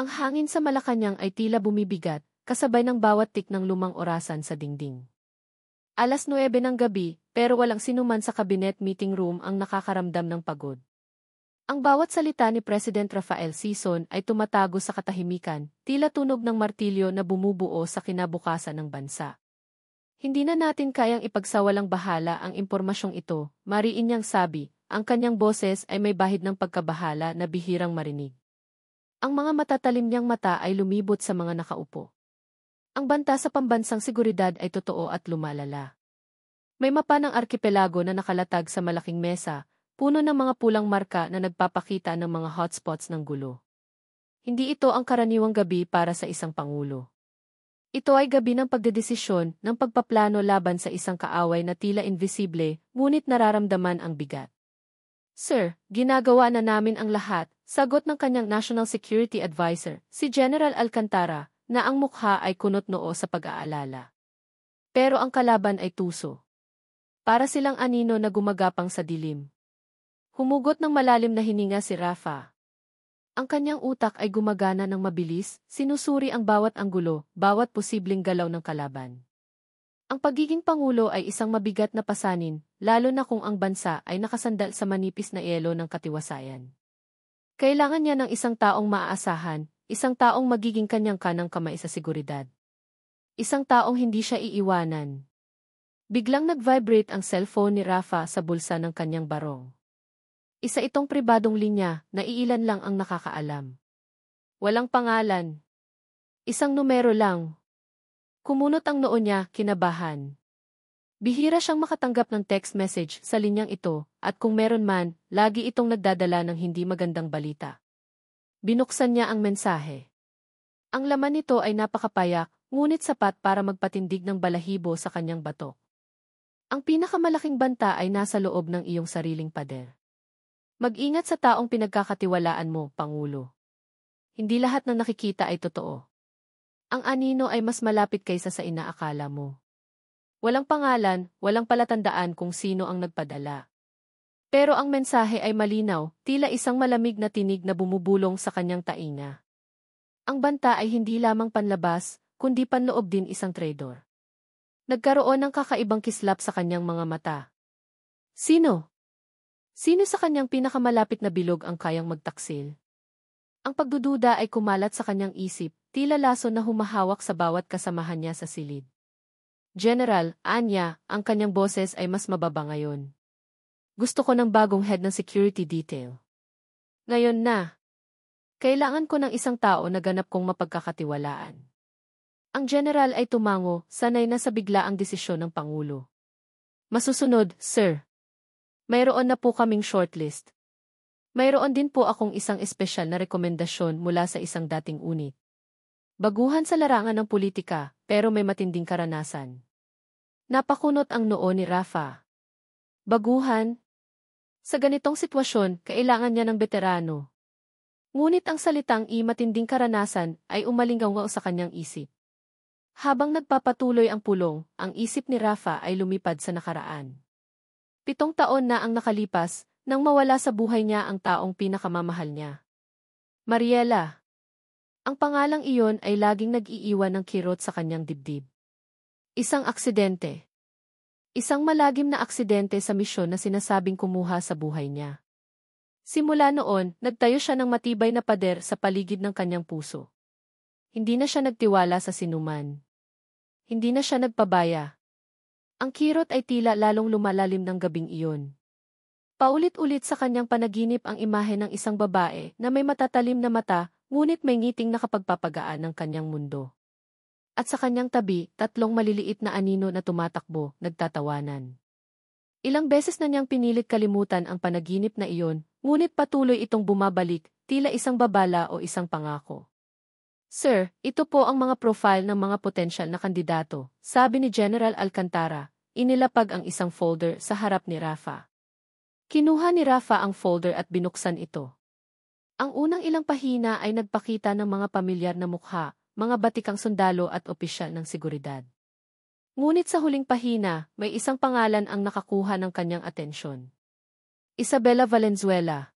Ang hangin sa Malacanang ay tila bumibigat, kasabay ng bawat tik ng lumang orasan sa dingding. 9:00 ng gabi, pero walang sinuman sa cabinet meeting room ang nakakaramdam ng pagod. Ang bawat salita ni President Rafael Sison ay tumatago sa katahimikan, tila tunog ng martilyo na bumubuo sa kinabukasan ng bansa. Hindi na natin kayang ipagsawalang bahala ang impormasyong ito, mariin niyang sabi, ang kanyang boses ay may bahid ng pagkabahala na bihirang marinig. Ang mga matatalim niyang mata ay lumibot sa mga nakaupo. Ang banta sa pambansang seguridad ay totoo at lumalala. May mapa ng arkipelago na nakalatag sa malaking mesa, puno ng mga pulang marka na nagpapakita ng mga hotspots ng gulo. Hindi ito ang karaniwang gabi para sa isang pangulo. Ito ay gabi ng pagdedesisyon, ng pagpaplano laban sa isang kaaway na tila invisible, ngunit nararamdaman ang bigat. Sir, ginagawa na namin ang lahat, sagot ng kanyang National Security Advisor, si General Alcantara, na ang mukha ay kunot-noo sa pag-aalala. Pero ang kalaban ay tuso. Para silang anino na gumagapang sa dilim. Humugot ng malalim na hininga si Rafa. Ang kanyang utak ay gumagana ng mabilis, sinusuri ang bawat anggulo, bawat posibleng galaw ng kalaban. Ang pagiging pangulo ay isang mabigat na pasanin, lalo na kung ang bansa ay nakasandal sa manipis na yelo ng katiwasayan. Kailangan niya ng isang taong maaasahan, isang taong magiging kanyang kanang kamay sa seguridad. Isang taong hindi siya iiwanan. Biglang nag-vibrate ang cellphone ni Rafa sa bulsa ng kanyang barong. Isa itong pribadong linya na iilan lang ang nakakaalam. Walang pangalan. Isang numero lang. Kumunot ang noo niya, kinabahan. Bihira siyang makatanggap ng text message sa linyang ito, at kung meron man, lagi itong nagdadala ng hindi magandang balita. Binuksan niya ang mensahe. Ang laman nito ay napakapayak, ngunit sapat para magpatindig ng balahibo sa kanyang batok. Ang pinakamalaking banta ay nasa loob ng iyong sariling pader. Mag-ingat sa taong pinagkakatiwalaan mo, Pangulo. Hindi lahat ng nakikita ay totoo. Ang anino ay mas malapit kaysa sa inaakala mo. Walang pangalan, walang palatandaan kung sino ang nagpadala. Pero ang mensahe ay malinaw, tila isang malamig na tinig na bumubulong sa kanyang tainga. Ang banta ay hindi lamang panlabas, kundi panloob din isang traidor. Nagkaroon ng kakaibang kislap sa kanyang mga mata. Sino? Sino sa kanyang pinakamalapit na bilog ang kayang magtaksil? Ang pagdududa ay kumalat sa kanyang isip, tila laso na humahawak sa bawat kasamahan niya sa silid. General, Anya, ang kanyang boses ay mas mababa ngayon. Gusto ko ng bagong head ng security detail. Ngayon na. Kailangan ko ng isang tao na ganap kong mapagkakatiwalaan. Ang general ay tumango, sanay na sa biglaang desisyon ng Pangulo. Masusunod, sir. Mayroon na po kaming shortlist. Mayroon din po akong isang espesyal na rekomendasyon mula sa isang dating unit. Baguhan sa larangan ng politika, pero may matinding karanasan. Napakunot ang noo ni Rafa. Baguhan? Sa ganitong sitwasyon, kailangan niya ng veterano. Ngunit ang salitang matinding karanasan ay umalingaw sa kanyang isip. Habang nagpapatuloy ang pulong, ang isip ni Rafa ay lumipad sa nakaraan. 7 taon na ang nakalipas, nang mawala sa buhay niya ang taong pinakamamahal niya. Mariela. Ang pangalang iyon ay laging nag-iiwan ng kirot sa kanyang dibdib. Isang aksidente. Isang malagim na aksidente sa misyon na sinasabing kumuha sa buhay niya. Simula noon, nagtayo siya ng matibay na pader sa paligid ng kanyang puso. Hindi na siya nagtiwala sa sinuman. Hindi na siya nagpabaya. Ang kirot ay tila lalong lumalalim ng gabing iyon. Paulit-ulit sa kanyang panaginip ang imahe ng isang babae na may matatalim na mata, ngunit may ngiting nakapagpapagaan ng kanyang mundo. At sa kanyang tabi, 3 maliliit na anino na tumatakbo, nagtatawanan. Ilang beses na niyang pinilit kalimutan ang panaginip na iyon, ngunit patuloy itong bumabalik, tila isang babala o isang pangako. Sir, ito po ang mga profile ng mga potensyal na kandidato, sabi ni General Alcantara, inilapag ang isang folder sa harap ni Rafa. Kinuha ni Rafa ang folder at binuksan ito. Ang unang ilang pahina ay nagpakita ng mga pamilyar na mukha, mga batikang sundalo at opisyal ng seguridad. Ngunit sa huling pahina, may isang pangalan ang nakakuha ng kanyang atensyon. Isabela Valenzuela.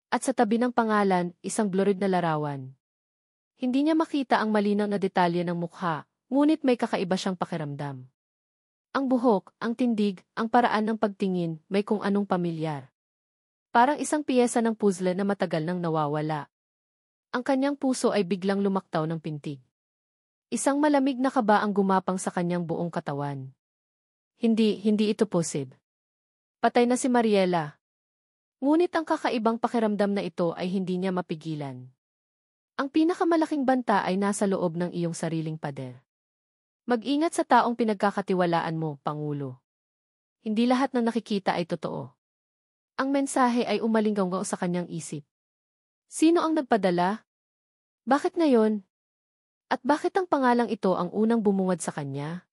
At sa tabi ng pangalan, isang blurred na larawan. Hindi niya makita ang malinaw na detalye ng mukha, ngunit may kakaiba siyang pakiramdam. Ang buhok, ang tindig, ang paraan ng pagtingin, may kung anong pamilyar. Parang isang piyesa ng puzzle na matagal nang nawawala. Ang kanyang puso ay biglang lumaktaw ng pintig. Isang malamig na kaba ang gumapang sa kanyang buong katawan. Hindi ito posib. Patay na si Mariela. Ngunit ang kakaibang pakiramdam na ito ay hindi niya mapigilan. Ang pinakamalaking banta ay nasa loob ng iyong sariling pader. Mag-ingat sa taong pinagkakatiwalaan mo, Pangulo. Hindi lahat ng nakikita ay totoo. Ang mensahe ay umalinggaw sa kanyang isip. Sino ang nagpadala? Bakit ngayon? At bakit ang pangalang ito ang unang bumungad sa kanya?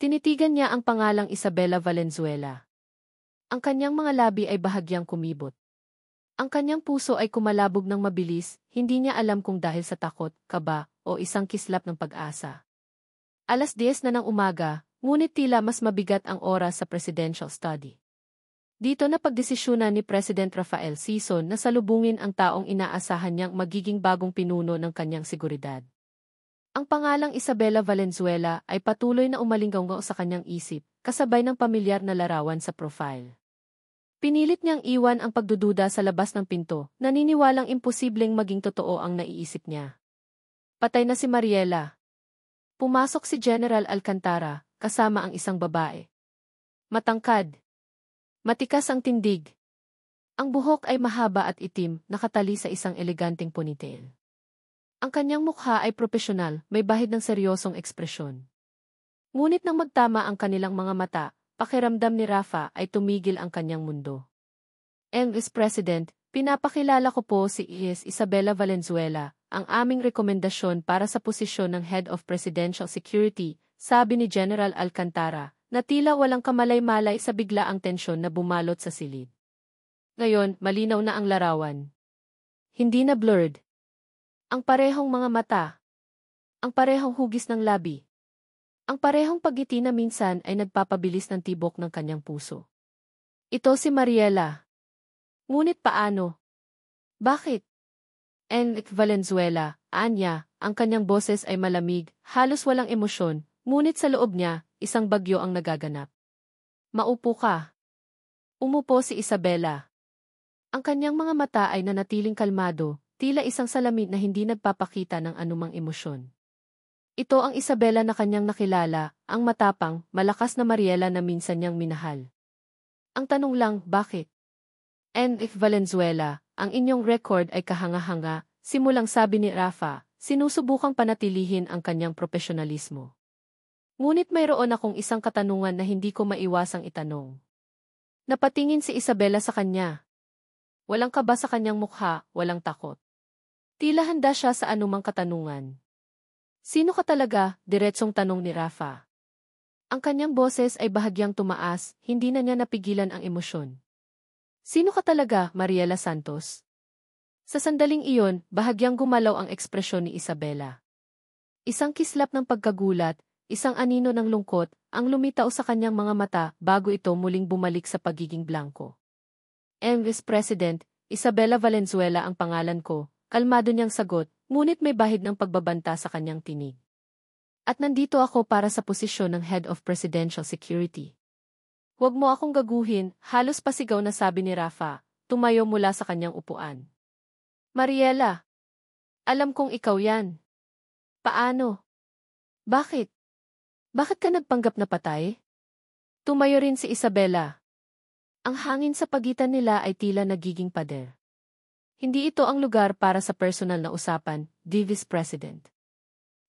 Tinitigan niya ang pangalang Isabela Valenzuela. Ang kanyang mga labi ay bahagyang kumibot. Ang kanyang puso ay kumalabog ng mabilis, hindi niya alam kung dahil sa takot, kaba, o isang kislap ng pag-asa. 10:00 na ng umaga, ngunit tila mas mabigat ang oras sa presidential study. Dito na pagdesisyunan ni President Rafael Sison na salubungin ang taong inaasahan niyang magiging bagong pinuno ng kanyang seguridad. Ang pangalang Isabela Valenzuela ay patuloy na umalinggaw sa kanyang isip, kasabay ng pamilyar na larawan sa profile. Pinilit niyang iwan ang pagdududa sa labas ng pinto, naniniwalang imposibleng maging totoo ang naiisip niya. Patay na si Mariela. Pumasok si General Alcantara, kasama ang isang babae. Matangkad. Matikas ang tindig. Ang buhok ay mahaba at itim, nakatali sa isang eleganteng ponytail. Ang kanyang mukha ay propesyonal, may bahid ng seryosong ekspresyon. Ngunit nang magtama ang kanilang mga mata, pakiramdam ni Rafa ay tumigil ang kanyang mundo. Vice President, pinapakilala ko po si Isabela Valenzuela, ang aming rekomendasyon para sa posisyon ng Head of Presidential Security, sabi ni General Alcantara, na tila walang kamalay-malay sa biglaang tensyon na bumalot sa silid. Ngayon, malinaw na ang larawan. Hindi na blurred. Ang parehong mga mata. Ang parehong hugis ng labi. Ang parehong pagngiti na minsan ay nagpapabilis ng tibok ng kanyang puso. Ito si Mariela. Ngunit paano? Bakit? Valenzuela, Anya, ang kanyang boses ay malamig, halos walang emosyon, ngunit sa loob niya, isang bagyo ang nagaganap. Maupo ka. Umupo si Isabela. Ang kanyang mga mata ay nanatiling kalmado, tila isang salamin na hindi nagpapakita ng anumang emosyon. Ito ang Isabela na kanyang nakilala, ang matapang, malakas na Mariela na minsan niyang minahal. Ang tanong lang, bakit? Valenzuela, ang inyong record ay kahanga-hanga, simulang sabi ni Rafa, sinusubukang panatilihin ang kanyang profesionalismo. Ngunit mayroon akong isang katanungan na hindi ko maiwasang itanong. Napatingin si Isabela sa kanya. Walang kaba sa kanyang mukha, walang takot. Tila handa siya sa anumang katanungan. Sino ka talaga? Diretsong tanong ni Rafa. Ang kanyang boses ay bahagyang tumaas, hindi na niya napigilan ang emosyon. Sino ka talaga, Mariela Santos? Sa sandaling iyon, bahagyang gumalaw ang ekspresyon ni Isabela. Isang kislap ng pagkagulat, isang anino ng lungkot, ang lumitaw sa kanyang mga mata bago ito muling bumalik sa pagiging blanko. Vice President, Isabela Valenzuela ang pangalan ko, kalmado niyang sagot, ngunit may bahid ng pagbabanta sa kanyang tinig. At nandito ako para sa posisyon ng Head of Presidential Security. Huwag mo akong gaguhin, halos pasigaw na sabi ni Rafa, tumayo mula sa kanyang upuan. Mariela, alam kong ikaw yan. Paano? Bakit? Bakit ka nagpanggap na patay? Tumayo rin si Isabela. Ang hangin sa pagitan nila ay tila nagiging pader. Hindi ito ang lugar para sa personal na usapan, Vice President.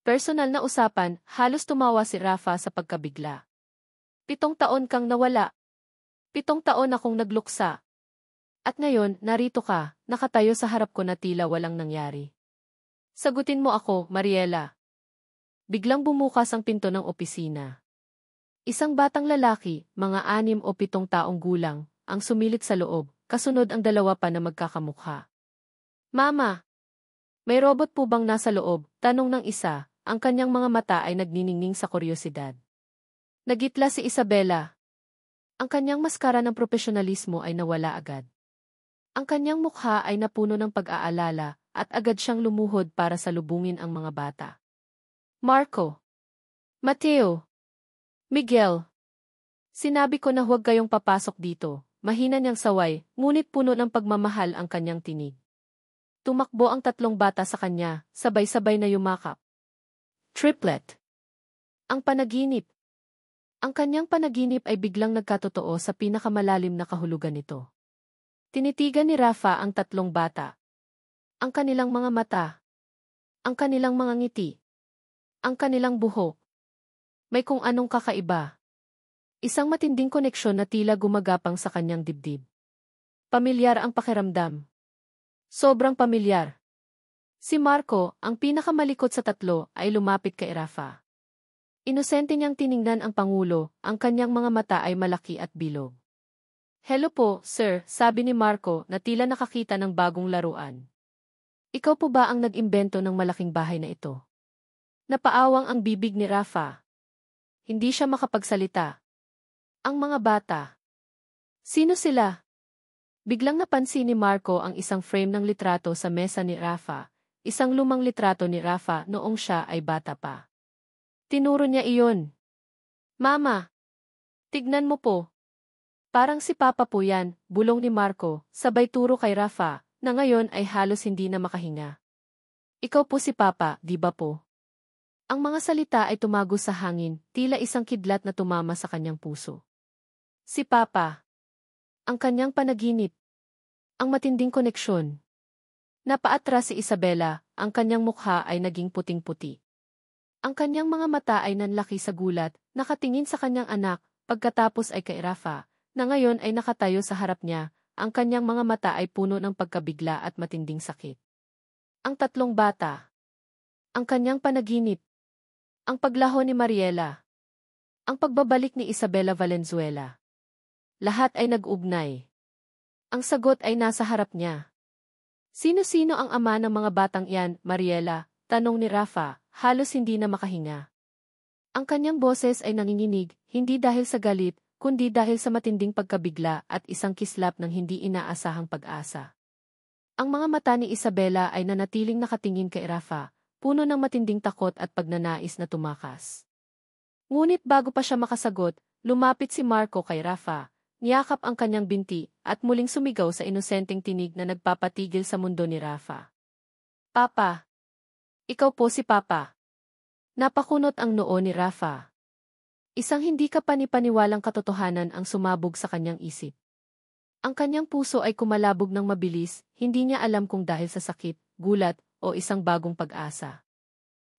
Personal na usapan, halos tumawa si Rafa sa pagkabigla. 7 taon kang nawala. 7 taon akong nagluksa. At ngayon, narito ka, nakatayo sa harap ko na tila walang nangyari. Sagutin mo ako, Mariela. Biglang bumukas ang pinto ng opisina. Isang batang lalaki, mga 6 o 7 taong gulang, ang sumilit sa loob, kasunod ang 2 pa na magkakamukha. Mama! May robot po bang nasa loob? Tanong ng isa, ang kanyang mga mata ay nagniningning sa kuryosidad. Nagitla si Isabela. Ang kanyang maskara ng profesionalismo ay nawala agad. Ang kanyang mukha ay napuno ng pag-aalala at agad siyang lumuhod para salubungin ang mga bata. Marco, Mateo, Miguel. Sinabi ko na huwag kayong papasok dito. Mahina niyang saway, ngunit puno ng pagmamahal ang kanyang tinig. Tumakbo ang tatlong bata sa kanya, sabay-sabay na yumakap. Triplet. Ang panaginip. Ang kanyang panaginip ay biglang nagkatotoo sa pinakamalalim na kahulugan nito. Tinitigan ni Rafa ang tatlong bata. Ang kanilang mga mata. Ang kanilang mga ngiti. Ang kanilang buhok. May kung anong kakaiba. Isang matinding koneksyon na tila gumagapang sa kanyang dibdib. Pamilyar ang pakiramdam. Sobrang pamilyar. Si Marco, ang pinakamalikot sa tatlo, ay lumapit kay Rafa. Inosente niyang tiningnan ang Pangulo, ang kanyang mga mata ay malaki at bilog. Hello po, sir, sabi ni Marco na tila nakakita ng bagong laruan. Ikaw po ba ang nag-imbento ng malaking bahay na ito? Napaawang ang bibig ni Rafa. Hindi siya makapagsalita. Ang mga bata. Sino sila? Biglang napansin ni Marco ang isang frame ng litrato sa mesa ni Rafa, isang lumang litrato ni Rafa noong siya ay bata pa. Tinuro niya iyon. Mama, tignan mo po. Parang si Papa po yan, bulong ni Marco, sabay turo kay Rafa, na ngayon ay halos hindi na makahinga. Ikaw po si Papa, di ba po? Ang mga salita ay tumago sa hangin, tila isang kidlat na tumama sa kanyang puso. Si Papa. Ang kanyang panaginip. Ang matinding koneksyon. Napaatras si Isabela, ang kanyang mukha ay naging puting-puti. Ang kanyang mga mata ay nanlaki sa gulat, nakatingin sa kanyang anak, pagkatapos ay kay Rafa, na ngayon ay nakatayo sa harap niya, ang kanyang mga mata ay puno ng pagkabigla at matinding sakit. Ang tatlong bata. Ang kanyang panaginip. Ang paglaho ni Mariela. Ang pagbabalik ni Isabela Valenzuela. Lahat ay nag-ugnay. Ang sagot ay nasa harap niya. Sino-sino ang ama ng mga batang iyan, Mariela? Tanong ni Rafa, halos hindi na makahinga. Ang kanyang boses ay nanginginig, hindi dahil sa galit, kundi dahil sa matinding pagkabigla at isang kislap ng hindi inaasahang pag-asa. Ang mga mata ni Isabela ay nanatiling nakatingin kay Rafa, puno ng matinding takot at pagnanais na tumakas. Ngunit bago pa siya makasagot, lumapit si Marco kay Rafa. Niyakap ang kanyang binti at muling sumigaw sa inosenteng tinig na nagpapatigil sa mundo ni Rafa. Papa! Ikaw po si Papa. Napakunot ang noo ni Rafa. Isang hindi kapanipaniwalang katotohanan ang sumabog sa kanyang isip. Ang kanyang puso ay kumalabog ng mabilis, hindi niya alam kung dahil sa sakit, gulat, o isang bagong pag-asa.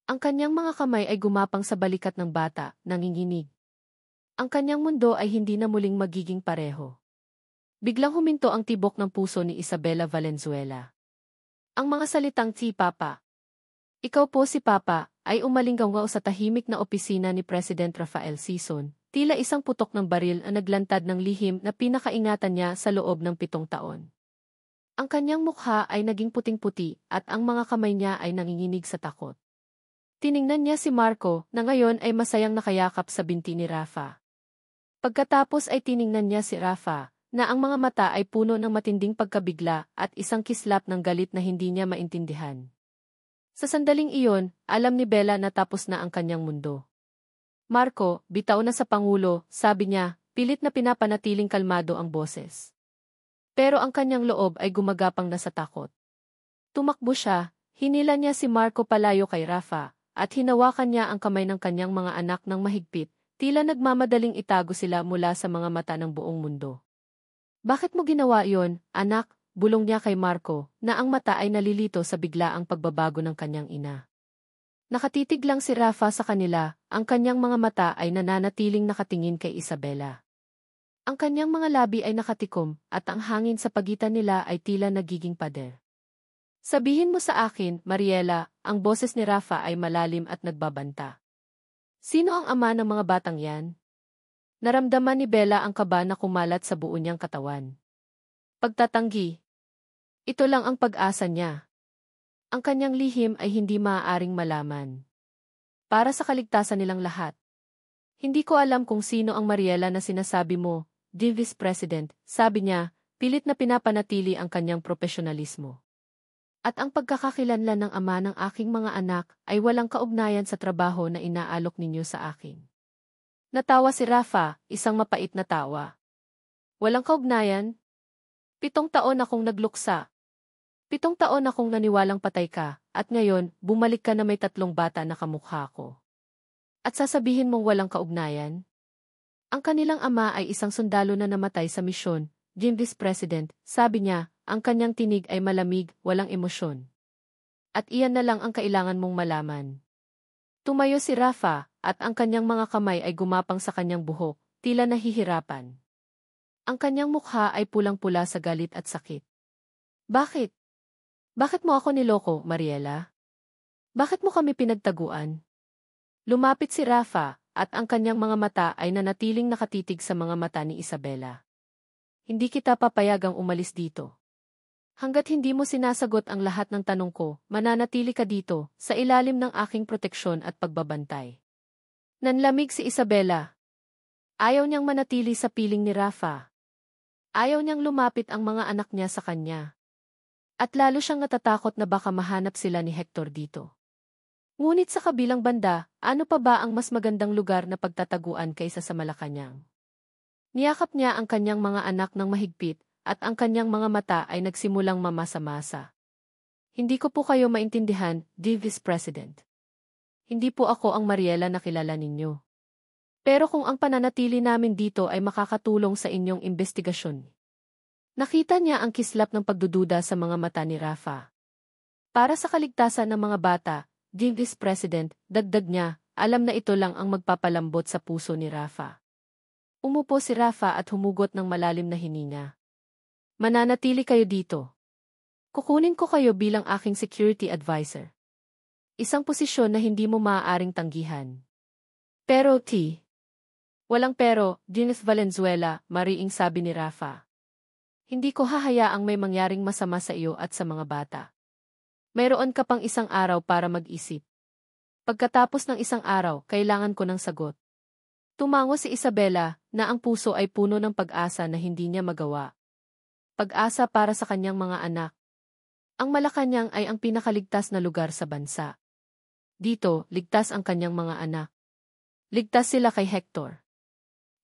Ang kanyang mga kamay ay gumapang sa balikat ng bata, nanginginig. Ang kanyang mundo ay hindi na muling magiging pareho. Biglang huminto ang tibok ng puso ni Isabela Valenzuela. Ang mga salitang si Papa. Ikaw po si Papa, ay umalinggaw sa tahimik na opisina ni President Rafael Sison, tila isang putok ng baril ang naglantad ng lihim na pinakaingatan niya sa loob ng 7 taon. Ang kanyang mukha ay naging puting-puti at ang mga kamay niya ay nanginginig sa takot. Tiningnan niya si Marco na ngayon ay masayang nakayakap sa binti ni Rafa. Pagkatapos ay tiningnan niya si Rafa, na ang mga mata ay puno ng matinding pagkabigla at isang kislap ng galit na hindi niya maintindihan. Sa sandaling iyon, alam ni Bella na tapos na ang kanyang mundo. Marco, bitaw na sa Pangulo, sabi niya, pilit na pinapanatiling kalmado ang boses. Pero ang kanyang loob ay gumagapang na sa takot. Tumakbo siya, hinila niya si Marco palayo kay Rafa, at hinawakan niya ang kamay ng kanyang mga anak ng mahigpit, tila nagmamadaling itago sila mula sa mga mata ng buong mundo. Bakit mo ginawa yon, anak? Bulong niya kay Marco, na ang mata ay nalilito sa biglaang pagbabago ng kanyang ina. Nakatitig lang si Rafa sa kanila, ang kanyang mga mata ay nananatiling nakatingin kay Isabela. Ang kanyang mga labi ay nakatikom, at ang hangin sa pagitan nila ay tila nagiging pader. Sabihin mo sa akin, Mariela, ang boses ni Rafa ay malalim at nagbabanta. Sino ang ama ng mga batang yan? Naramdaman ni Bella ang kaba na kumalat sa buo niyang katawan. Pagtatanggi. Ito lang ang pag-asa niya. Ang kanyang lihim ay hindi maaaring malaman. Para sa kaligtasan nilang lahat. Hindi ko alam kung sino ang Mariela na sinasabi mo, Vice President, sabi niya, pilit na pinapanatili ang kanyang profesionalismo. At ang pagkakakilanlan ng ama ng aking mga anak ay walang kaugnayan sa trabaho na inaalok ninyo sa akin. Natawa si Rafa, isang mapait na tawa. Walang kaugnayan? 7 taon akong nagluksa. 7 taon akong naniwalang patay ka, at ngayon, bumalik ka na may 3 bata na kamukha ko. At sasabihin mong walang kaugnayan? Ang kanilang ama ay isang sundalo na namatay sa misyon, Jim Vice President, sabi niya, ang kanyang tinig ay malamig, walang emosyon. At iyan na lang ang kailangan mong malaman. Tumayo si Rafa, at ang kanyang mga kamay ay gumapang sa kanyang buhok, tila nahihirapan. Ang kanyang mukha ay pulang-pula sa galit at sakit. Bakit? Bakit mo ako niloko, Mariela? Bakit mo kami pinagtaguan? Lumapit si Rafa, at ang kanyang mga mata ay nanatiling nakatitig sa mga mata ni Isabela. Hindi kita papayagang umalis dito. Hanggat hindi mo sinasagot ang lahat ng tanong ko, mananatili ka dito, sa ilalim ng aking proteksyon at pagbabantay. Nanlamig si Isabela. Ayaw niyang manatili sa piling ni Rafa. Ayaw niyang lumapit ang mga anak niya sa kanya. At lalo siyang natatakot na baka mahanap sila ni Hector dito. Ngunit sa kabilang banda, ano pa ba ang mas magandang lugar na pagtataguan kaysa sa Malacanang? Niyakap niya ang kanyang mga anak ng mahigpit, at ang kanyang mga mata ay nagsimulang mamasa-masa. Hindi ko po kayo maintindihan, Vice President. Hindi po ako ang Mariela na kilala ninyo. Pero kung ang pananatili namin dito ay makakatulong sa inyong investigasyon. Nakita niya ang kislap ng pagdududa sa mga mata ni Rafa. Para sa kaligtasan ng mga bata, Vice President, dagdag niya, alam na ito lang ang magpapalambot sa puso ni Rafa. Umupo si Rafa at humugot ng malalim na hininga. Mananatili kayo dito. Kukunin ko kayo bilang aking security advisor. Isang posisyon na hindi mo maaaring tanggihan. Pero walang pero, Gineth Valenzuela, mariing sabi ni Rafa. Hindi ko hahayaang may mangyaring masama sa iyo at sa mga bata. Mayroon ka pang 1 araw para mag-isip. Pagkatapos ng 1 araw, kailangan ko ng sagot. Tumango si Isabela, na ang puso ay puno ng pag-asa na hindi niya magawa. Pag-asa para sa kanyang mga anak. Ang Malacanang ay ang pinakaligtas na lugar sa bansa. Dito, ligtas ang kanyang mga anak. Ligtas sila kay Hector.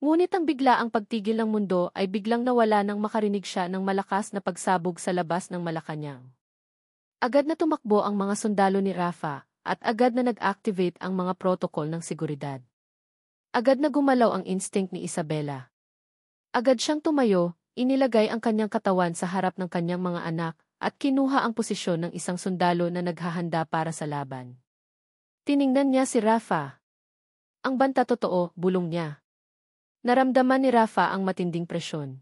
Ngunit ang biglaang pagtigil ng mundo ay biglang nawala nang makarinig siya ng malakas na pagsabog sa labas ng Malacanang. Agad na tumakbo ang mga sundalo ni Rafa, at agad na nag-activate ang mga protokol ng seguridad. Agad na gumalaw ang instinct ni Isabela. Agad siyang tumayo, inilagay ang kanyang katawan sa harap ng kanyang mga anak, at kinuha ang posisyon ng isang sundalo na naghahanda para sa laban. Tiningnan niya si Rafa. Ang banta totoo, bulong niya. Naramdaman ni Rafa ang matinding presyon.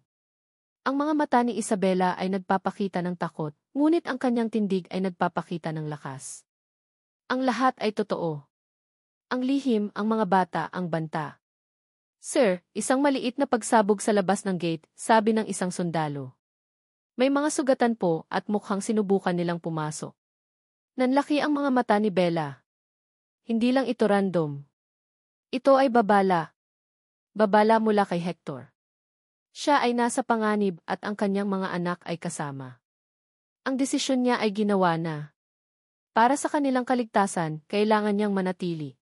Ang mga mata ni Isabela ay nagpapakita ng takot, ngunit ang kanyang tindig ay nagpapakita ng lakas. Ang lahat ay totoo. Ang lihim, ang mga bata, ang banta. Sir, isang maliit na pagsabog sa labas ng gate, sabi ng isang sundalo. May mga sugatan po at mukhang sinubukan nilang pumasok. Nanlaki ang mga mata ni Bella. Hindi lang ito random. Ito ay babala. Babala mula kay Hector. Siya ay nasa panganib at ang kanyang mga anak ay kasama. Ang desisyon niya ay ginawa na. Para sa kanilang kaligtasan, kailangan niyang manatili.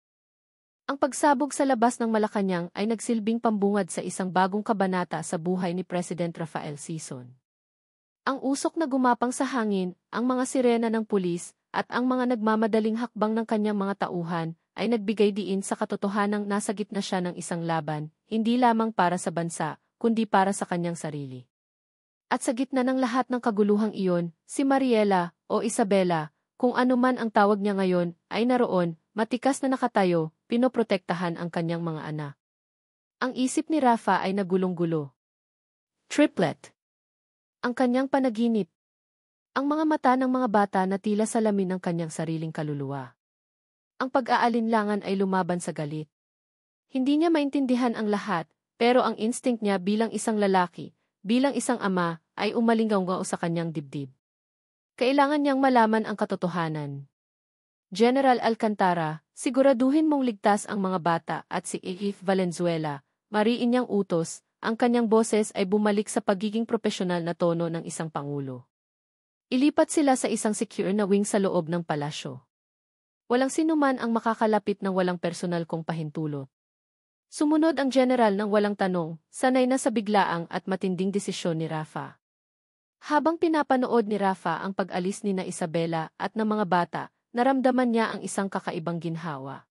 Ang pagsabog sa labas ng Malacanang ay nagsilbing pambungad sa isang bagong kabanata sa buhay ni President Rafael Sison. Ang usok na gumapang sa hangin, ang mga sirena ng pulis, at ang mga nagmamadaling hakbang ng kanyang mga tauhan, ay nagbigay diin sa katotohanang nasa gitna siya ng isang laban, hindi lamang para sa bansa, kundi para sa kanyang sarili. At sa gitna ng lahat ng kaguluhang iyon, si Mariela, o Isabela, kung ano man ang tawag niya ngayon, ay naroon, matikas na nakatayo, pinoprotektahan ang kanyang mga anak. Ang isip ni Rafa ay nagulong-gulo. Triplet. Ang kanyang panaginip. Ang mga mata ng mga bata na tila salamin ng kanyang sariling kaluluwa. Ang pag-aalinlangan ay lumaban sa galit. Hindi niya maintindihan ang lahat, pero ang instinct niya bilang isang lalaki, bilang isang ama, ay umalingaw sa kanyang dibdib. Kailangan niyang malaman ang katotohanan. General Alcantara, siguraduhin mong ligtas ang mga bata at si Eve Valenzuela, mariin niyang utos, ang kanyang boses ay bumalik sa pagiging propesyonal na tono ng isang pangulo. Ilipat sila sa isang secure na wing sa loob ng palasyo. Walang sinuman ang makakalapit ng walang personal kong pahintulot. Sumunod ang general ng walang tanong, sanay na sa biglaang at matinding desisyon ni Rafa. Habang pinapanood ni Rafa ang pag-alis ni na Isabela at ng mga bata, naramdaman niya ang isang kakaibang ginhawa.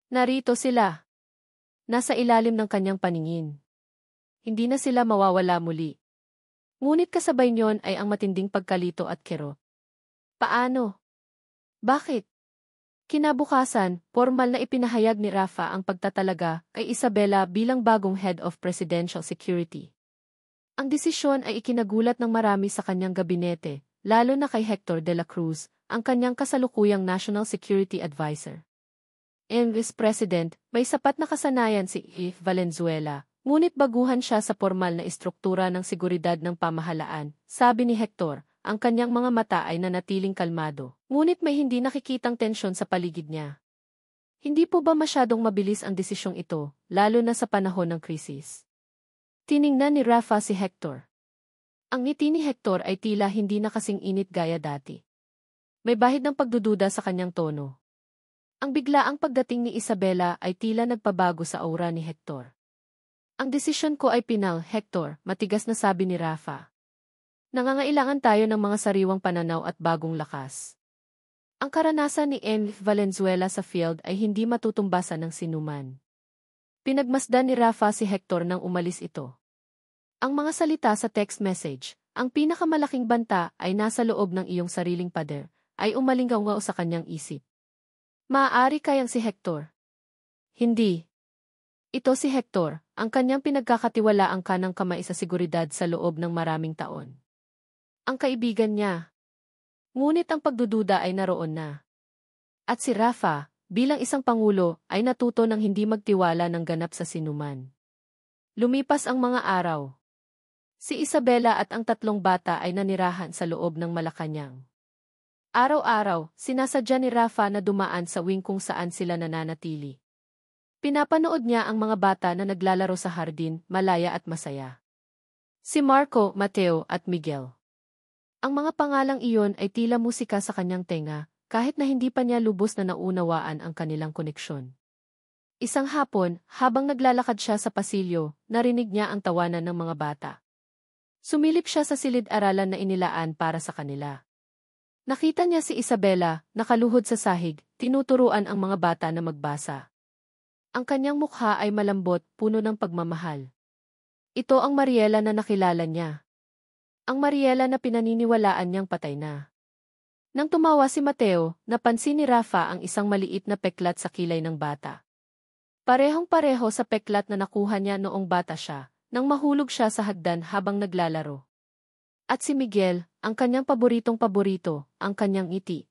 Narito sila. Nasa ilalim ng kanyang paningin. Hindi na sila mawawala muli. Ngunit kasabay niyon ay ang matinding pagkalito at kirot. Paano? Bakit? Kinabukasan, formal na ipinahayag ni Rafa ang pagtatalaga kay Isabela bilang bagong head of presidential security. Ang desisyon ay ikinagulat ng marami sa kanyang gabinete, lalo na kay Hector de la Cruz, ang kanyang kasalukuyang National Security Advisor. Vice President, may sapat na kasanayan si E. Valenzuela, ngunit baguhan siya sa formal na istruktura ng seguridad ng pamahalaan, sabi ni Hector. Ang kanyang mga mata ay nanatiling kalmado, ngunit may hindi nakikitang tensyon sa paligid niya. Hindi po ba masyadong mabilis ang desisyong ito, lalo na sa panahon ng krisis? Tiningnan ni Rafa si Hector. Ang ngiti ni Hector ay tila hindi na kasing init gaya dati. May bahid ng pagdududa sa kanyang tono. Ang biglaang pagdating ni Isabela ay tila nagpabago sa aura ni Hector. Ang desisyon ko ay pinal, Hector, matigas na sabi ni Rafa. Nangangailangan tayo ng mga sariwang pananaw at bagong lakas. Ang karanasan ni N. Valenzuela sa field ay hindi matutumbasan ng sinuman. Pinagmasdan ni Rafa si Hector nang umalis ito. Ang mga salita sa text message, ang pinakamalaking banta ay nasa loob ng iyong sariling pader, ay umalingaw sa kanyang isip. Maaari kayang si Hector? Hindi. Ito si Hector, ang kanyang pinagkakatiwalaang kanang kamay sa seguridad sa loob ng maraming taon. Ang kaibigan niya. Ngunit ang pagdududa ay naroon na. At si Rafa, bilang isang pangulo, ay natuto ng hindi magtiwala ng ganap sa sinuman. Lumipas ang mga araw. Si Isabela at ang tatlong bata ay nanirahan sa loob ng Malacanang. Araw-araw, sinasadya ni Rafa na dumaan sa wing kung saan sila nananatili. Pinapanood niya ang mga bata na naglalaro sa hardin, malaya at masaya. Si Marco, Mateo at Miguel. Ang mga pangalang iyon ay tila musika sa kanyang tenga, kahit na hindi pa niya lubos na naunawaan ang kanilang koneksyon. Isang hapon, habang naglalakad siya sa pasilyo, narinig niya ang tawanan ng mga bata. Sumilip siya sa silid-aralan na inilaan para sa kanila. Nakita niya si Isabela, nakaluhod sa sahig, tinuturuan ang mga bata na magbasa. Ang kanyang mukha ay malambot, puno ng pagmamahal. Ito ang Mariela na nakilala niya. Ang Mariela na pinaniniwalaan niyang patay na. Nang tumawa si Mateo, napansin ni Rafa ang isang maliit na peklat sa kilay ng bata. Parehong-pareho sa peklat na nakuha niya noong bata siya, nang mahulog siya sa hagdan habang naglalaro. At si Miguel, ang kanyang paboritong-paborito, ang kanyang ngiti.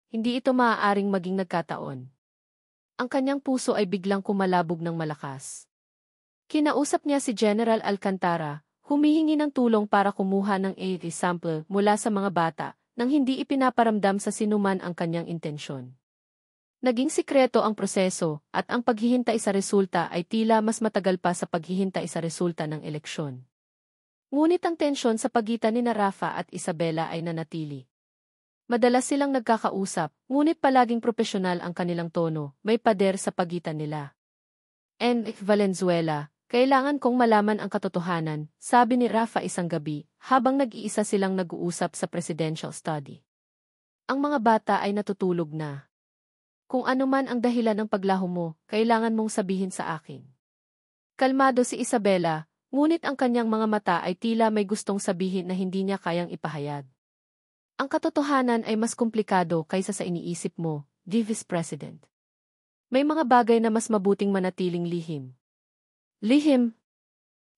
Hindi ito maaaring maging nagkataon. Ang kanyang puso ay biglang kumalabog ng malakas. Kinausap niya si General Alcantara, humihingi ng tulong para kumuha ng AV sample mula sa mga bata, nang hindi ipinaparamdam sa sinuman ang kanyang intensyon. Naging sikreto ang proseso, at ang paghihintay sa resulta ay tila mas matagal pa sa paghihintay sa resulta ng eleksyon. Ngunit ang tensyon sa pagitan ni Rafa at Isabela ay nanatili. Madalas silang nagkakausap, ngunit palaging propesyonal ang kanilang tono, may pader sa pagitan nila. N. Valenzuela, kailangan kong malaman ang katotohanan, sabi ni Rafa isang gabi, habang nag-iisa silang nag-uusap sa presidential study. Ang mga bata ay natutulog na. Kung ano man ang dahilan ng paglaho mo, kailangan mong sabihin sa akin. Kalmado si Isabela, ngunit ang kanyang mga mata ay tila may gustong sabihin na hindi niya kayang ipahayag. Ang katotohanan ay mas komplikado kaysa sa iniisip mo, Vice President. May mga bagay na mas mabuting manatiling lihim. Lihim.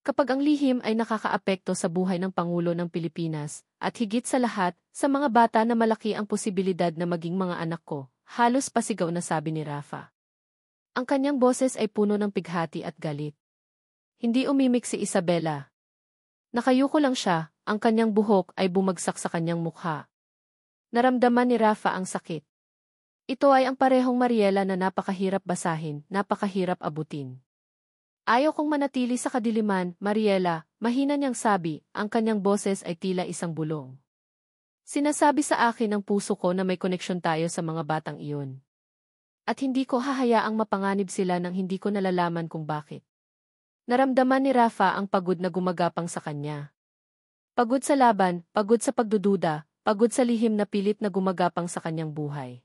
Kapag ang lihim ay nakakaapekto sa buhay ng Pangulo ng Pilipinas, at higit sa lahat, sa mga bata na malaki ang posibilidad na maging mga anak ko, halos pasigaw na sabi ni Rafa. Ang kanyang boses ay puno ng pighati at galit. Hindi umimik si Isabela. Nakayuko lang siya, ang kanyang buhok ay bumagsak sa kanyang mukha. Naramdaman ni Rafa ang sakit. Ito ay ang parehong Mariela na napakahirap basahin, napakahirap abutin. Ayaw kong manatili sa kadiliman, Mariela, mahina niyang sabi, ang kanyang boses ay tila isang bulong. Sinasabi sa akin ng puso ko na may koneksyon tayo sa mga batang iyon. At hindi ko hahayaang mapanganib sila nang hindi ko nalalaman kung bakit. Naramdaman ni Rafa ang pagod na gumagapang sa kanya. Pagod sa laban, pagod sa pagdududa, pagod sa lihim na pilit na gumagapang sa kanyang buhay.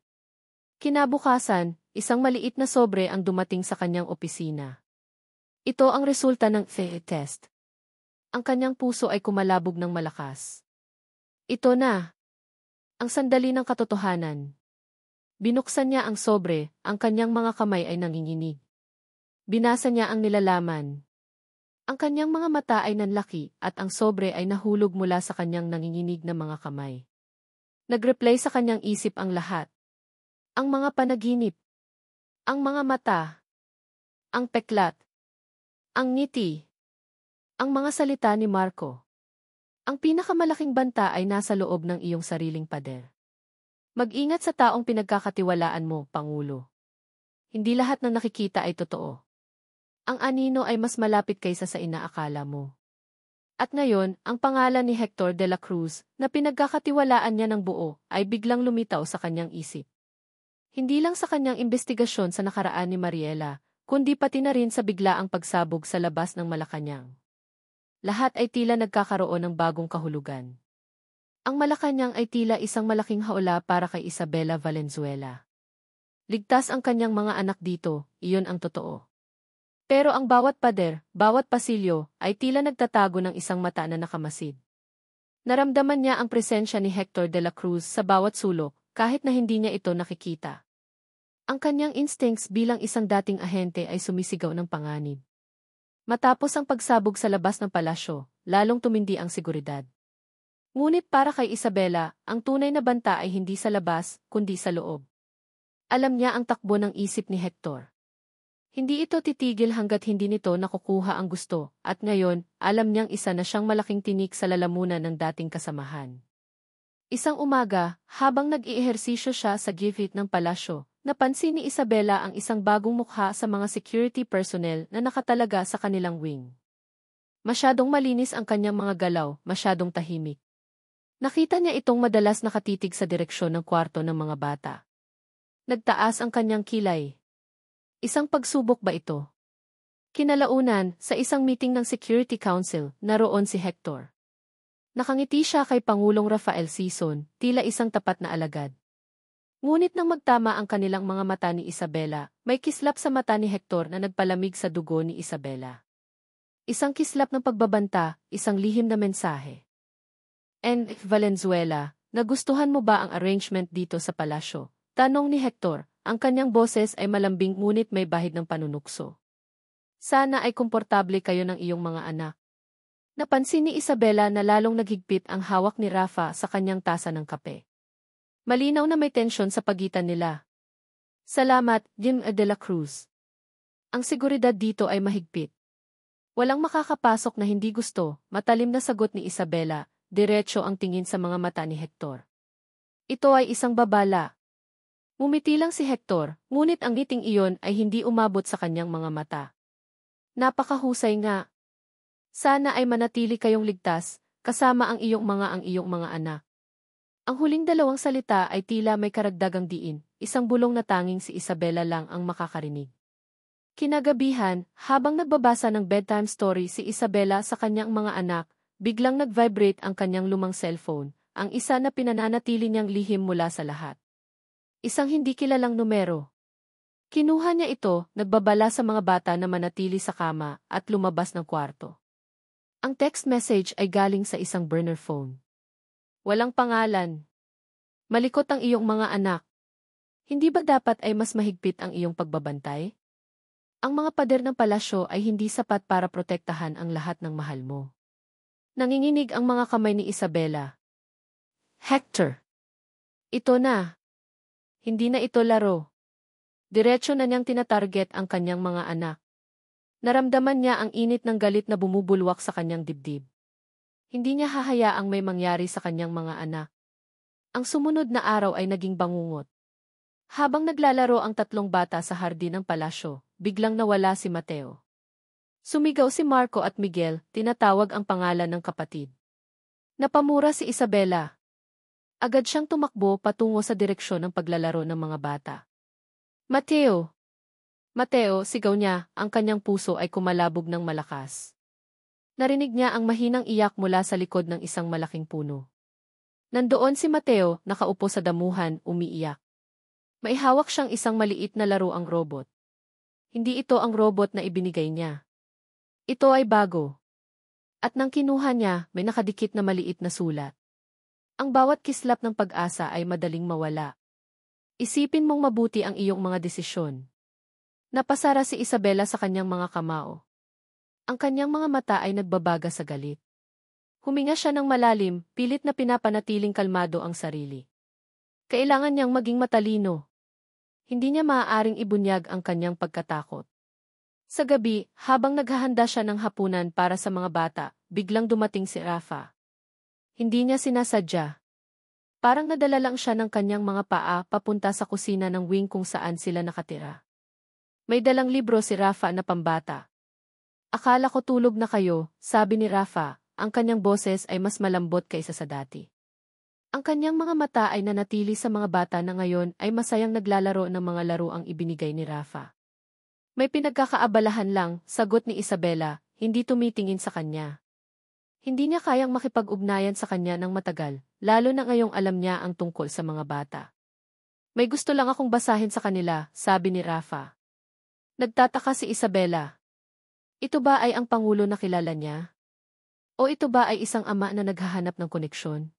Kinabukasan, isang maliit na sobre ang dumating sa kanyang opisina. Ito ang resulta ng test. Ang kanyang puso ay kumalabog ng malakas. Ito na. Ang sandali ng katotohanan. Binuksan niya ang sobre, ang kanyang mga kamay ay nanginginig. Binasa niya ang nilalaman. Ang kanyang mga mata ay nanlaki at ang sobre ay nahulog mula sa kanyang nanginginig na mga kamay. Nag-replay sa kanyang isip ang lahat. Ang mga panaginip. Ang mga mata. Ang peklat. Ang ngiti. Ang mga salita ni Marco. Ang pinakamalaking banta ay nasa loob ng iyong sariling pader. Mag-ingat sa taong pinagkakatiwalaan mo, Pangulo. Hindi lahat ng nakikita ay totoo. Ang anino ay mas malapit kaysa sa inaakala mo. At ngayon, ang pangalan ni Hector de la Cruz, na pinagkakatiwalaan niya ng buo, ay biglang lumitaw sa kanyang isip. Hindi lang sa kanyang investigasyon sa nakaraan ni Mariela, kundi pati na rin sa biglaang pagsabog sa labas ng Malacanang. Lahat ay tila nagkakaroon ng bagong kahulugan. Ang Malacanang ay tila isang malaking haula para kay Isabela Valenzuela. Ligtas ang kanyang mga anak dito, iyon ang totoo. Pero ang bawat pader, bawat pasilyo, ay tila nagtatago ng isang mata na nakamasid. Naramdaman niya ang presensya ni Hector de la Cruz sa bawat sulok, kahit na hindi niya ito nakikita. Ang kanyang instincts bilang isang dating ahente ay sumisigaw ng panganib. Matapos ang pagsabog sa labas ng palasyo, lalong tumindi ang seguridad. Ngunit para kay Isabela, ang tunay na banta ay hindi sa labas, kundi sa loob. Alam niya ang takbo ng isip ni Hector. Hindi ito titigil hanggat hindi nito nakukuha ang gusto, at ngayon, alam niyang isa na siyang malaking tinik sa lalamunan ng dating kasamahan. Isang umaga, habang nag-iihersisyo siya sa gilid ng palasyo, napansin ni Isabela ang isang bagong mukha sa mga security personnel na nakatalaga sa kanilang wing. Masyadong malinis ang kanyang mga galaw, masyadong tahimik. Nakita niya itong madalas nakatitig sa direksyon ng kwarto ng mga bata. Nagtaas ang kanyang kilay. Isang pagsubok ba ito? Kinalaunan, sa isang meeting ng Security Council, naroon si Hector. Nakangiti siya kay Pangulong Rafael Sison, tila isang tapat na alagad. Ngunit nang magtama ang kanilang mga mata ni Isabela, may kislap sa mata ni Hector na nagpalamig sa dugo ni Isabela. Isang kislap ng pagbabanta, isang lihim na mensahe. And, Valenzuela, nagustuhan mo ba ang arrangement dito sa palasyo? Tanong ni Hector, ang kanyang boses ay malambing ngunit may bahid ng panunukso. Sana ay komportable kayo ng iyong mga anak. Napansin ni Isabela na lalong naghigpit ang hawak ni Rafa sa kanyang tasa ng kape. Malinaw na may tensyon sa pagitan nila. Salamat, Jim de la Cruz. Ang seguridad dito ay mahigpit. Walang makakapasok na hindi gusto, matalim na sagot ni Isabela, diretso ang tingin sa mga mata ni Hector. Ito ay isang babala. Ngumiti lang si Hector, ngunit ang ngiting iyon ay hindi umabot sa kanyang mga mata. Napakahusay nga. Sana ay manatili kayong ligtas, kasama ang iyong mga anak. Ang huling dalawang salita ay tila may karagdagang diin, isang bulong na tanging si Isabela lang ang makakarinig. Kinagabihan, habang nagbabasa ng bedtime story si Isabela sa kanyang mga anak, biglang nag-vibrate ang kanyang lumang cellphone, ang isa na pinananatili niyang lihim mula sa lahat. Isang hindi kilalang numero. Kinuha niya ito, nagbabala sa mga bata na manatili sa kama at lumabas ng kwarto. Ang text message ay galing sa isang burner phone. Walang pangalan. Malikot ang iyong mga anak. Hindi ba dapat ay mas mahigpit ang iyong pagbabantay? Ang mga pader ng palasyo ay hindi sapat para protektahan ang lahat ng mahal mo. Nanginginig ang mga kamay ni Isabela. Hector. Ito na. Hindi na ito laro. Diretso na niyang tinatarget ang kanyang mga anak. Naramdaman niya ang init ng galit na bumubulwak sa kanyang dibdib. Hindi niya hahayaang may mangyari sa kanyang mga anak. Ang sumunod na araw ay naging bangungot. Habang naglalaro ang tatlong bata sa hardin ng palasyo, biglang nawala si Mateo. Sumigaw si Marco at Miguel, tinatawag ang pangalan ng kapatid. Napamura si Isabela. Agad siyang tumakbo patungo sa direksyon ng paglalaro ng mga bata. Mateo! Mateo, sigaw niya, ang kanyang puso ay kumalabog ng malakas. Narinig niya ang mahinang iyak mula sa likod ng isang malaking puno. Nandoon si Mateo, nakaupo sa damuhan, umiiyak. May hawak siyang isang maliit na laruang robot. Hindi ito ang robot na ibinigay niya. Ito ay bago. At nang kinuha niya, may nakadikit na maliit na sulat. Ang bawat kislap ng pag-asa ay madaling mawala. Isipin mong mabuti ang iyong mga desisyon. Napasara si Isabela sa kanyang mga kamao. Ang kanyang mga mata ay nagbabaga sa galit. Huminga siya ng malalim, pilit na pinapanatiling kalmado ang sarili. Kailangan niyang maging matalino. Hindi niya maaaring ibunyag ang kanyang pagkatakot. Sa gabi, habang naghahanda siya ng hapunan para sa mga bata, biglang dumating si Rafa. Hindi niya sinasadya. Parang nadala lang siya ng kanyang mga paa papunta sa kusina ng wing kung saan sila nakatira. May dalang libro si Rafa na pambata. Akala ko tulog na kayo, sabi ni Rafa, ang kanyang boses ay mas malambot kaysa sa dati. Ang kanyang mga mata ay nanatili sa mga bata na ngayon ay masayang naglalaro ng mga laruang ibinigay ni Rafa. May pinagkakaabalahan lang, sagot ni Isabela, hindi tumitingin sa kanya. Hindi niya kayang makipag-ugnayan sa kanya ng matagal, lalo na ngayong alam niya ang tungkol sa mga bata. May gusto lang akong basahin sa kanila, sabi ni Rafa. Nagtataka si Isabela. Ito ba ay ang pangulo na kilala niya? O ito ba ay isang ama na naghahanap ng koneksyon?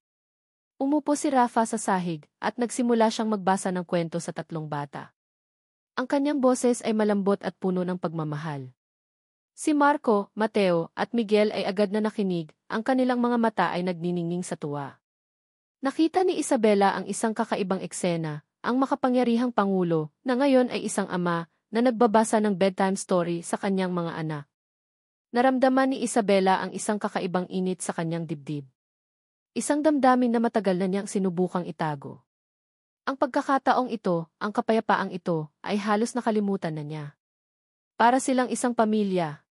Umupo si Rafa sa sahig at nagsimula siyang magbasa ng kwento sa tatlong bata. Ang kanyang boses ay malambot at puno ng pagmamahal. Si Marco, Mateo, at Miguel ay agad na nakinig, ang kanilang mga mata ay nagniningning sa tuwa. Nakita ni Isabela ang isang kakaibang eksena, ang makapangyarihang pangulo, na ngayon ay isang ama, na nagbabasa ng bedtime story sa kanyang mga anak. Naramdaman ni Isabela ang isang kakaibang init sa kanyang dibdib. Isang damdamin na matagal na niyang sinubukang itago. Ang pagkakataong ito, ang kapayapaang ito, ay halos nakalimutan na niya. Para silang isang pamilya.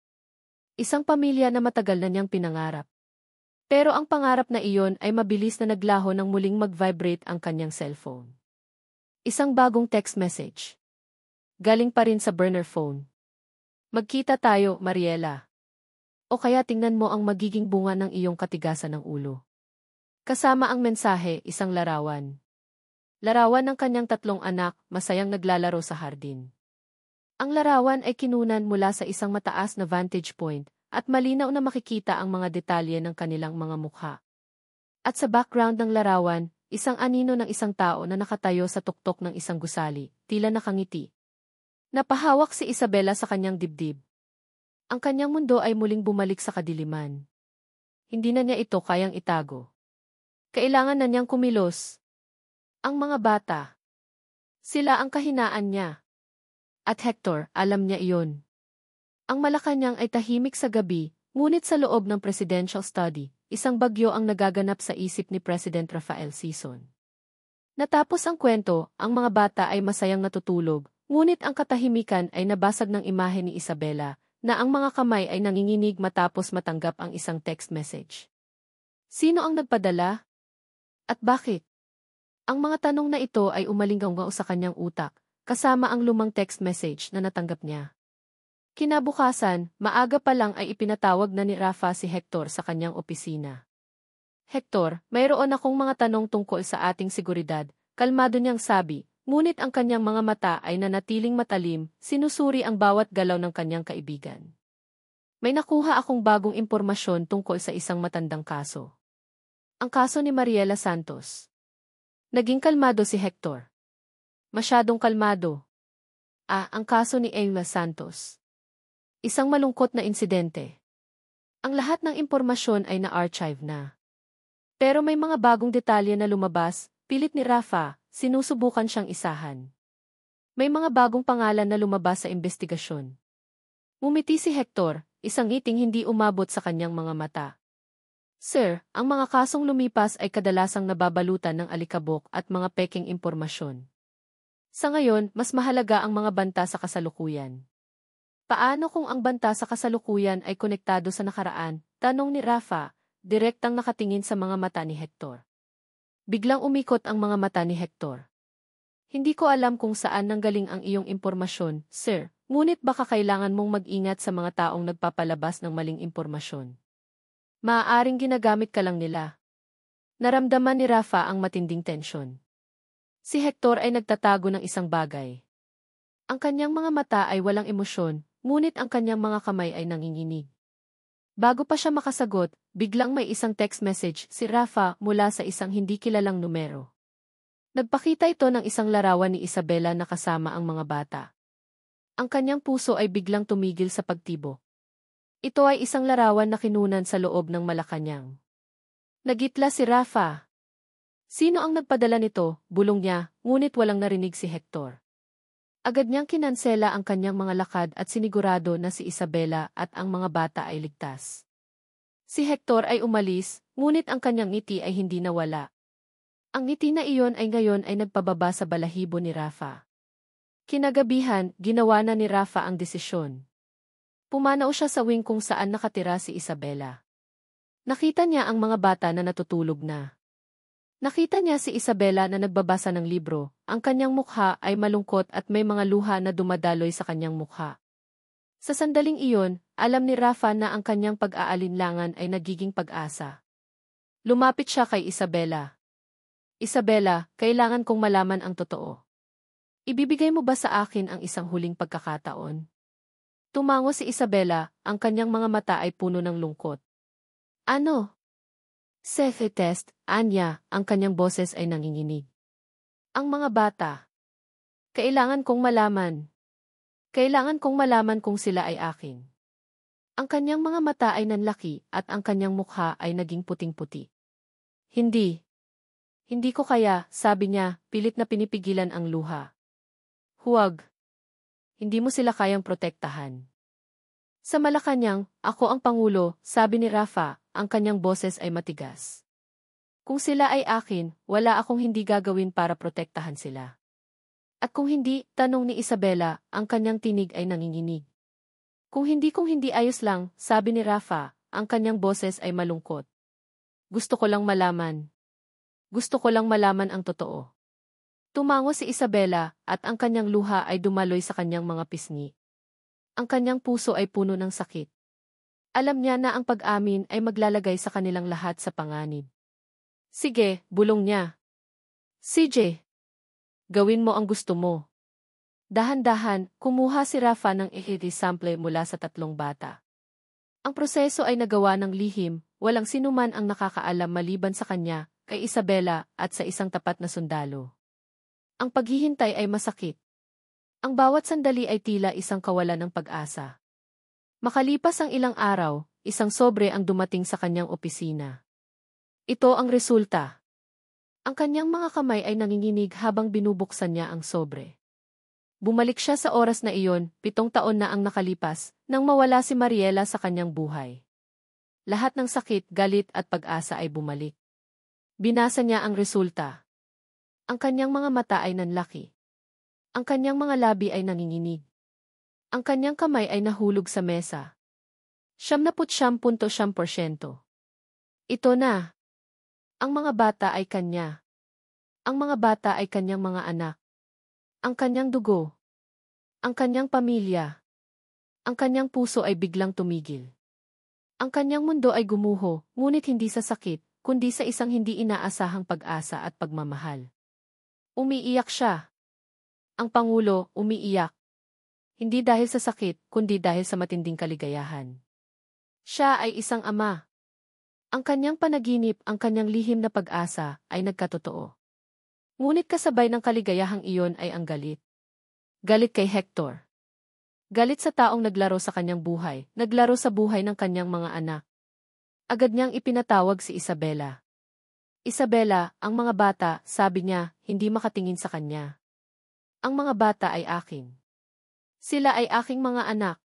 Isang pamilya na matagal na niyang pinangarap. Pero ang pangarap na iyon ay mabilis na naglaho nang muling mag-vibrate ang kanyang cellphone. Isang bagong text message. Galing pa rin sa burner phone. Magkita tayo, Mariela. O kaya tingnan mo ang magiging bunga ng iyong katigasan ng ulo. Kasama ang mensahe, isang larawan. Larawan ng kanyang tatlong anak, masayang naglalaro sa hardin. Ang larawan ay kinunan mula sa isang mataas na vantage point, at malinaw na makikita ang mga detalye ng kanilang mga mukha. At sa background ng larawan, isang anino ng isang tao na nakatayo sa tuktok ng isang gusali, tila nakangiti. Napahawak si Isabela sa kanyang dibdib. Ang kanyang mundo ay muling bumalik sa kadiliman. Hindi na niya ito kayang itago. Kailangan na niyang kumilos. Ang mga bata. Sila ang kahinaan niya. At Hector, alam niya iyon. Ang Malacanang ay tahimik sa gabi, ngunit sa loob ng presidential study, isang bagyo ang nagaganap sa isip ni President Rafael Sison. Natapos ang kwento, ang mga bata ay masayang natutulog, ngunit ang katahimikan ay nabasag ng imahe ni Isabela, na ang mga kamay ay nanginginig matapos matanggap ang isang text message. Sino ang nagpadala? At bakit? Ang mga tanong na ito ay umalinggaw sa kanyang utak, kasama ang lumang text message na natanggap niya. Kinabukasan, maaga pa lang ay ipinatawag na ni Rafa si Hector sa kanyang opisina. Hector, mayroon akong mga tanong tungkol sa ating seguridad, kalmado niyang sabi, ngunit ang kanyang mga mata ay nanatiling matalim, sinusuri ang bawat galaw ng kanyang kaibigan. May nakuha akong bagong impormasyon tungkol sa isang matandang kaso. Ang kaso ni Mariela Santos. Naging kalmado si Hector. Masyadong kalmado. Ang kaso ni Emma Santos. Isang malungkot na insidente. Ang lahat ng impormasyon ay na-archive na. Pero may mga bagong detalye na lumabas, pilit ni Rafa, sinusubukan siyang isahan. May mga bagong pangalan na lumabas sa investigasyon. Ngumiti si Hector, isang ngiting hindi umabot sa kanyang mga mata. Sir, ang mga kasong lumipas ay kadalasang nababalutan ng alikabok at mga peking impormasyon. Sa ngayon, mas mahalaga ang mga banta sa kasalukuyan. Paano kung ang banta sa kasalukuyan ay konektado sa nakaraan? Tanong ni Rafa, direktang nakatingin sa mga mata ni Hector. Biglang umikot ang mga mata ni Hector. Hindi ko alam kung saan nanggaling ang iyong impormasyon, sir. Ngunit baka kailangan mong mag-ingat sa mga taong nagpapalabas ng maling impormasyon. Maaaring ginagamit ka lang nila. Naramdaman ni Rafa ang matinding tensyon. Si Hector ay nagtatago ng isang bagay. Ang kanyang mga mata ay walang emosyon, ngunit ang kanyang mga kamay ay nanginginig. Bago pa siya makasagot, biglang may isang text message si Rafa mula sa isang hindi kilalang numero. Nagpakita ito ng isang larawan ni Isabela na kasama ang mga bata. Ang kanyang puso ay biglang tumigil sa pagtibok. Ito ay isang larawan na kinunan sa loob ng Malacanang. Nagitla si Rafa. Sino ang nagpadala nito? Bulong niya, ngunit walang narinig si Hector. Agad niyang kinansela ang kanyang mga lakad at sinigurado na si Isabela at ang mga bata ay ligtas. Si Hector ay umalis, ngunit ang kanyang ngiti ay hindi nawala. Ang ngiti na iyon ay ngayon ay nagpababa sa balahibo ni Rafa. Kinagabihan, ginawa na ni Rafa ang desisyon. Pumanaw siya sa wing kung saan nakatira si Isabela. Nakita niya ang mga bata na natutulog na. Nakita niya si Isabela na nagbabasa ng libro, ang kanyang mukha ay malungkot at may mga luha na dumadaloy sa kanyang mukha. Sa sandaling iyon, alam ni Rafa na ang kanyang pag-aalinlangan ay nagiging pag-asa. Lumapit siya kay Isabela. Isabela, kailangan kong malaman ang totoo. Ibibigay mo ba sa akin ang isang huling pagkakataon? Tumango si Isabela, ang kanyang mga mata ay puno ng lungkot. Ano? Self-test, Anya, ang kanyang boses ay nanginginig. Ang mga bata. Kailangan kong malaman. Kailangan kong malaman kung sila ay akin. Ang kanyang mga mata ay nanlaki at ang kanyang mukha ay naging puting-puti. Hindi. Hindi ko kaya, sabi niya, pilit na pinipigilan ang luha. Huwag. Hindi mo sila kayang protektahan. Sa Malacanang, ako ang Pangulo, sabi ni Rafa, ang kanyang boses ay matigas. Kung sila ay akin, wala akong hindi gagawin para protektahan sila. At kung hindi, tanong ni Isabela, ang kanyang tinig ay nanginginig. Kung hindi ayos lang, sabi ni Rafa, ang kanyang boses ay malungkot. Gusto ko lang malaman. Gusto ko lang malaman ang totoo. Tumango si Isabela at ang kanyang luha ay dumaloy sa kanyang mga pisngi. Ang kanyang puso ay puno ng sakit. Alam niya na ang pag-amin ay maglalagay sa kanilang lahat sa panganib. Sige, bulong niya. CJ, gawin mo ang gusto mo. Dahan-dahan, kumuha si Rafa ng sample mula sa 3 bata. Ang proseso ay nagawa ng lihim, walang sinuman ang nakakaalam maliban sa kanya, kay Isabela at sa isang tapat na sundalo. Ang paghihintay ay masakit. Ang bawat sandali ay tila isang kawalan ng pag-asa. Makalipas ang ilang araw, isang sobre ang dumating sa kanyang opisina. Ito ang resulta. Ang kanyang mga kamay ay nanginginig habang binubuksan niya ang sobre. Bumalik siya sa oras na iyon, 7 taon na ang nakalipas, nang mawala si Mariela sa kanyang buhay. Lahat ng sakit, galit at pag-asa ay bumalik. Binasa niya ang resulta. Ang kanyang mga mata ay nanlaki. Ang kanyang mga labi ay nanginginig. Ang kanyang kamay ay nahulog sa mesa. 79.9%. Ito na. Ang mga bata ay kanya. Ang mga bata ay kanyang mga anak. Ang kanyang dugo. Ang kanyang pamilya. Ang kanyang puso ay biglang tumigil. Ang kanyang mundo ay gumuho, ngunit hindi sa sakit, kundi sa isang hindi inaasahang pag-asa at pagmamahal. Umiiyak siya. Ang Pangulo, umiiyak. Hindi dahil sa sakit, kundi dahil sa matinding kaligayahan. Siya ay isang ama. Ang kanyang panaginip, ang kanyang lihim na pag-asa, ay nagkatotoo. Ngunit kasabay ng kaligayahang iyon ay ang galit. Galit kay Hector. Galit sa taong naglaro sa kanyang buhay, naglaro sa buhay ng kanyang mga anak. Agad niyang ipinatawag si Isabela. Isabela, ang mga bata, sabi niya, hindi makatingin sa kanya. Ang mga bata ay akin. Sila ay aking mga anak.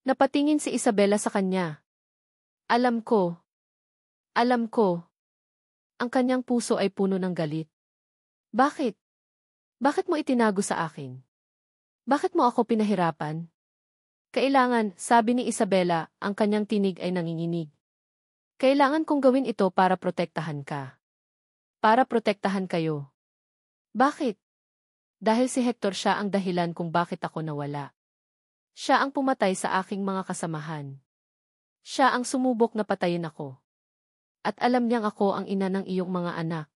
Napatingin si Isabela sa kanya. Alam ko. Alam ko. Ang kanyang puso ay puno ng galit. Bakit? Bakit mo itinago sa akin? Bakit mo ako pinahirapan? Kailangan, sabi ni Isabela, ang kanyang tinig ay nanginginig. Kailangan kong gawin ito para protektahan ka. Para protektahan kayo. Bakit? Dahil si Hector siya ang dahilan kung bakit ako nawala. Siya ang pumatay sa aking mga kasamahan. Siya ang sumubok na patayin ako. At alam niyang ako ang ina ng iyong mga anak.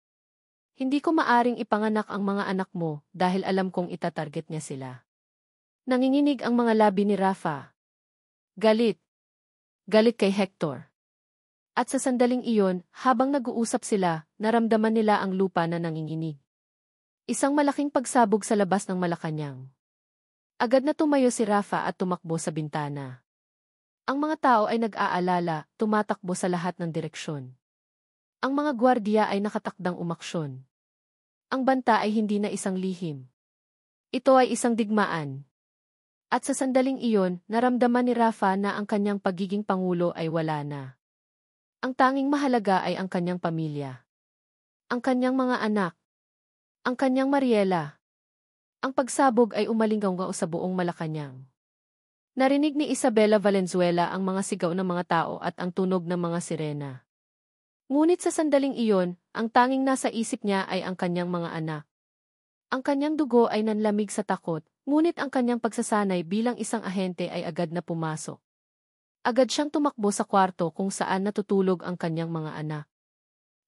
Hindi ko maaring ipanganak ang mga anak mo dahil alam kong itatarget niya sila. Nanginginig ang mga labi ni Rafa. Galit. Galit kay Hector. At sa sandaling iyon, habang nag-uusap sila, naramdaman nila ang lupa na nanginginig. Isang malaking pagsabog sa labas ng Malacanang. Agad na tumayo si Rafa at tumakbo sa bintana. Ang mga tao ay nag-aalala, tumatakbo sa lahat ng direksyon. Ang mga gwardiya ay nakatakdang umaksyon. Ang banta ay hindi na isang lihim. Ito ay isang digmaan. At sa sandaling iyon, naramdaman ni Rafa na ang kanyang pagiging pangulo ay wala na. Ang tanging mahalaga ay ang kanyang pamilya. Ang kanyang mga anak. Ang kanyang Mariela. Ang pagsabog ay umalinggaw sa buong Malacanang. Narinig ni Isabela Valenzuela ang mga sigaw ng mga tao at ang tunog ng mga sirena. Ngunit sa sandaling iyon, ang tanging nasa isip niya ay ang kanyang mga anak. Ang kanyang dugo ay nanlamig sa takot, ngunit ang kanyang pagsasanay bilang isang ahente ay agad na pumasok. Agad siyang tumakbo sa kwarto kung saan natutulog ang kanyang mga anak.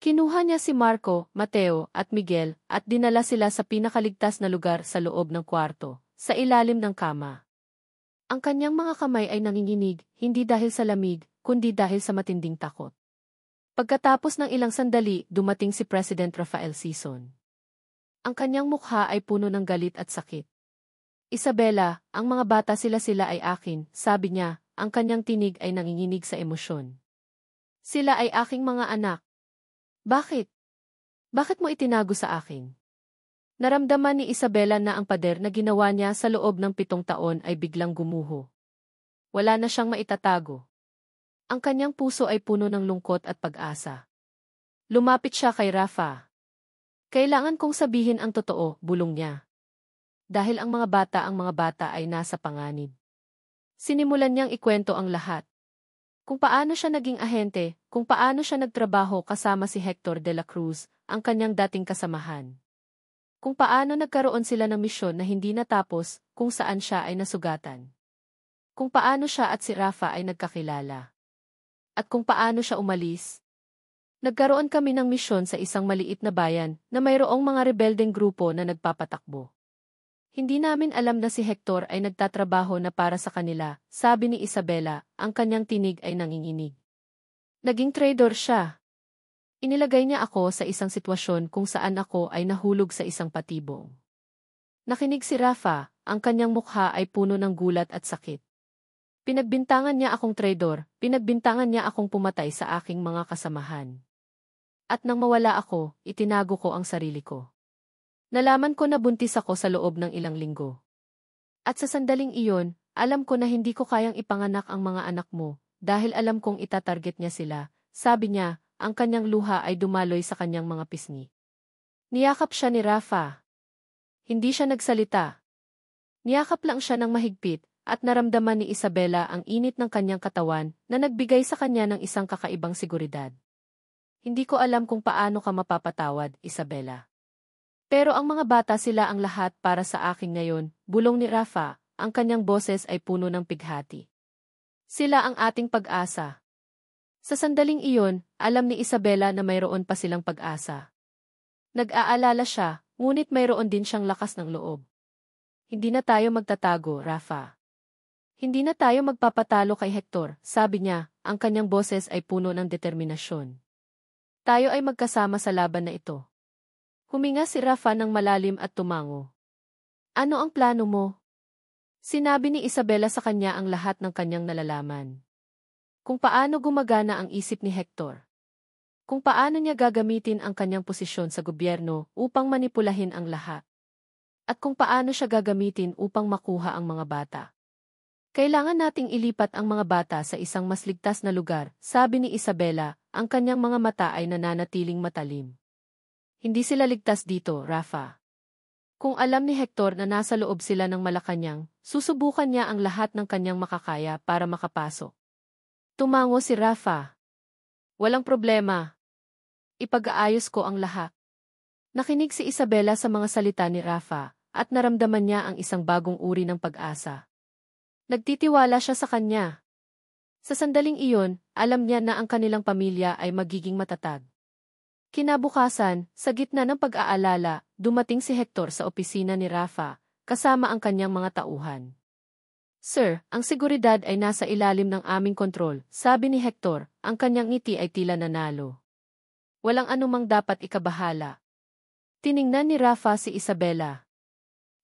Kinuha niya si Marco, Mateo, at Miguel at dinala sila sa pinakaligtas na lugar sa loob ng kwarto, sa ilalim ng kama. Ang kanyang mga kamay ay nanginginig, hindi dahil sa lamig, kundi dahil sa matinding takot. Pagkatapos ng ilang sandali, dumating si President Rafael Sison. Ang kanyang mukha ay puno ng galit at sakit. Isabela, ang mga bata sila ay akin, sabi niya, ang kanyang tinig ay nanginginig sa emosyon. Sila ay aking mga anak. Bakit? Bakit mo itinago sa akin? Naramdaman ni Isabela na ang pader na ginawa niya sa loob ng 7 taon ay biglang gumuho. Wala na siyang maitatago. Ang kanyang puso ay puno ng lungkot at pag-asa. Lumapit siya kay Rafa. Kailangan kong sabihin ang totoo, bulong niya. Dahil ang mga bata ay nasa panganib. Sinimulan niyang ikwento ang lahat. Kung paano siya naging ahente, kung paano siya nagtrabaho kasama si Hector de la Cruz, ang kanyang dating kasamahan. Kung paano nagkaroon sila ng misyon na hindi natapos, kung saan siya ay nasugatan. Kung paano siya at si Rafa ay nagkakilala. At kung paano siya umalis. Nagkaroon kami ng misyon sa isang maliit na bayan na mayroong mga rebeldeng grupo na nagpapatakbo. Hindi namin alam na si Hector ay nagtatrabaho na para sa kanila, sabi ni Isabela, ang kanyang tinig ay nanginginig. Naging traitor siya. Inilagay niya ako sa isang sitwasyon kung saan ako ay nahulog sa isang patibong. Nakinig si Rafa, ang kanyang mukha ay puno ng gulat at sakit. Pinagbintangan niya akong traitor, pinagbintangan niya akong pumatay sa aking mga kasamahan. At nang mawala ako, itinago ko ang sarili ko. Nalaman ko na buntis ako sa loob ng ilang linggo. At sa sandaling iyon, alam ko na hindi ko kayang ipanganak ang mga anak mo, dahil alam kong itatarget niya sila, sabi niya, ang kanyang luha ay dumaloy sa kanyang mga pisngi. Niyakap siya ni Rafa. Hindi siya nagsalita. Niyakap lang siya ng mahigpit, at naramdaman ni Isabela ang init ng kanyang katawan na nagbigay sa kanya ng isang kakaibang seguridad. Hindi ko alam kung paano ka mapapatawad, Isabela. Pero ang mga bata sila ang lahat para sa akin ngayon, bulong ni Rafa, ang kanyang boses ay puno ng pighati. Sila ang ating pag-asa. Sa sandaling iyon, alam ni Isabela na mayroon pa silang pag-asa. Nag-aalala siya, ngunit mayroon din siyang lakas ng loob. Hindi na tayo magtatago, Rafa. Hindi na tayo magpapatalo kay Hector, sabi niya, ang kanyang boses ay puno ng determinasyon. Tayo ay magkasama sa laban na ito. Huminga si Rafa ng malalim at tumango. Ano ang plano mo? Sinabi ni Isabela sa kanya ang lahat ng kanyang nalalaman. Kung paano gumagana ang isip ni Hector. Kung paano niya gagamitin ang kanyang posisyon sa gobyerno upang manipulahin ang lahat. At kung paano siya gagamitin upang makuha ang mga bata. Kailangan nating ilipat ang mga bata sa isang mas ligtas na lugar, sabi ni Isabela, ang kanyang mga mata ay nananatiling matalim. Hindi sila ligtas dito, Rafa. Kung alam ni Hector na nasa loob sila ng Malacanang, susubukan niya ang lahat ng kanyang makakaya para makapasok. Tumango si Rafa. Walang problema. Ipag-aayos ko ang lahat. Nakinig si Isabela sa mga salita ni Rafa, at naramdaman niya ang isang bagong uri ng pag-asa. Nagtitiwala siya sa kanya. Sa sandaling iyon, alam niya na ang kanilang pamilya ay magiging matatag. Kinabukasan, sa gitna ng pag-aalala, dumating si Hector sa opisina ni Rafa, kasama ang kanyang mga tauhan. Sir, ang seguridad ay nasa ilalim ng aming kontrol, sabi ni Hector, ang kanyang ngiti ay tila nanalo. Walang anumang dapat ikabahala. Tiningnan ni Rafa si Isabela.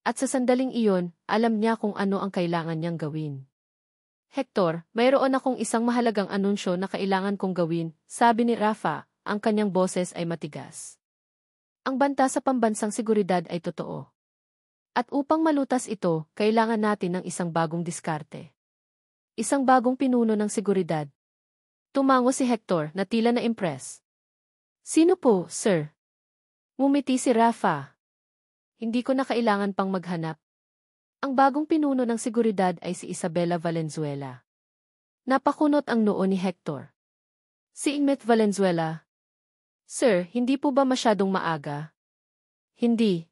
At sa sandaling iyon, alam niya kung ano ang kailangan niyang gawin. Hector, mayroon akong isang mahalagang anunsyo na kailangan kong gawin, sabi ni Rafa. Ang kanyang boses ay matigas. Ang banta sa pambansang seguridad ay totoo. At upang malutas ito, kailangan natin ng isang bagong diskarte. Isang bagong pinuno ng seguridad. Tumango si Hector na tila na-impress. Sino po, sir? Ngumiti si Rafa. Hindi ko na kailangan pang maghanap. Ang bagong pinuno ng seguridad ay si Isabela Valenzuela. Napakunot ang noo ni Hector. Si Inmet Valenzuela. Sir, hindi po ba masyadong maaga? Hindi.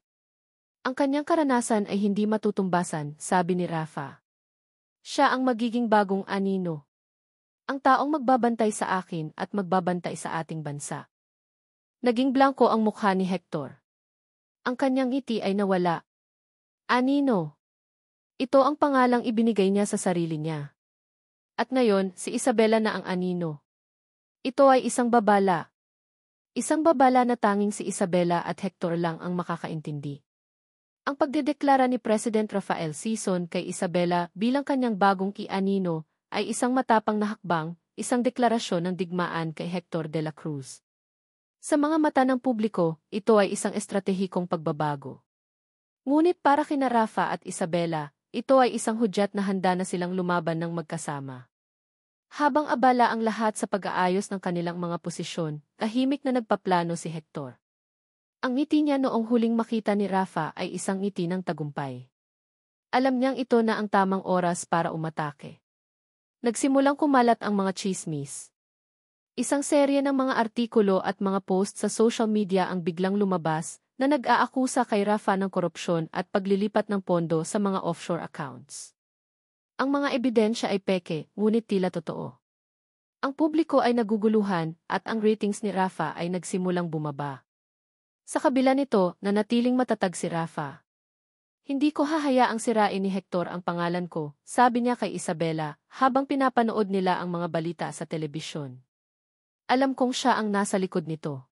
Ang kanyang karanasan ay hindi matutumbasan, sabi ni Rafa. Siya ang magiging bagong anino. Ang taong magbabantay sa akin at magbabantay sa ating bansa. Naging blanko ang mukha ni Hector. Ang kanyang ngiti ay nawala. Anino. Ito ang pangalang ibinigay niya sa sarili niya. At ngayon, si Isabela na ang anino. Ito ay isang babala. Isang babala na tanging si Isabela at Hector lang ang makakaintindi. Ang pagdedeklara ni President Rafael Sison kay Isabela bilang kanyang bagong ki-anino ay isang matapang na hakbang, isang deklarasyon ng digmaan kay Hector de la Cruz. Sa mga mata ng publiko, ito ay isang estratehikong pagbabago. Ngunit para kina Rafa at Isabela, ito ay isang hudyat na handa na silang lumaban ng magkasama. Habang abala ang lahat sa pag-aayos ng kanilang mga posisyon, tahimik na nagpaplano si Hector. Ang ngiti niya noong huling makita ni Rafa ay isang ngiti ng tagumpay. Alam niyang ito na ang tamang oras para umatake. Nagsimulang kumalat ang mga tsismis. Isang serye ng mga artikulo at mga post sa social media ang biglang lumabas na nag-aakusa kay Rafa ng korupsyon at paglilipat ng pondo sa mga offshore accounts. Ang mga ebidensya ay peke, ngunit tila totoo. Ang publiko ay naguguluhan at ang ratings ni Rafa ay nagsimulang bumaba. Sa kabila nito, nanatiling matatag si Rafa. Hindi ko hahayaang sirain ni Hector ang pangalan ko, sabi niya kay Isabela, habang pinapanood nila ang mga balita sa telebisyon. Alam kong siya ang nasa likod nito.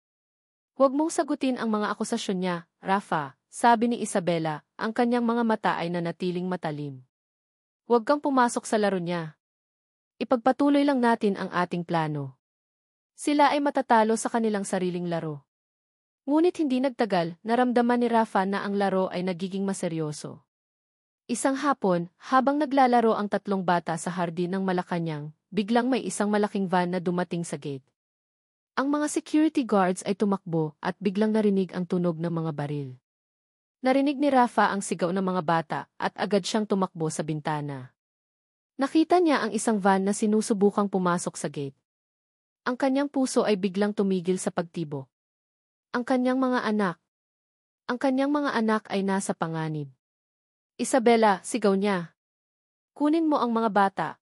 Huwag mong sagutin ang mga akusasyon niya, Rafa, sabi ni Isabela, ang kanyang mga mata ay nanatiling matalim. Huwag kang pumasok sa laro niya. Ipagpatuloy lang natin ang ating plano. Sila ay matatalo sa kanilang sariling laro. Ngunit hindi nagtagal, naramdaman ni Rafa na ang laro ay nagiging maseryoso. Isang hapon, habang naglalaro ang tatlong bata sa hardin ng Malacanang, biglang may isang malaking van na dumating sa gate. Ang mga security guards ay tumakbo at biglang narinig ang tunog ng mga baril. Narinig ni Rafa ang sigaw ng mga bata at agad siyang tumakbo sa bintana. Nakita niya ang isang van na sinusubukang pumasok sa gate. Ang kanyang puso ay biglang tumigil sa pagtibok. Ang kanyang mga anak ay nasa panganib. Isabela, sigaw niya. Kunin mo ang mga bata.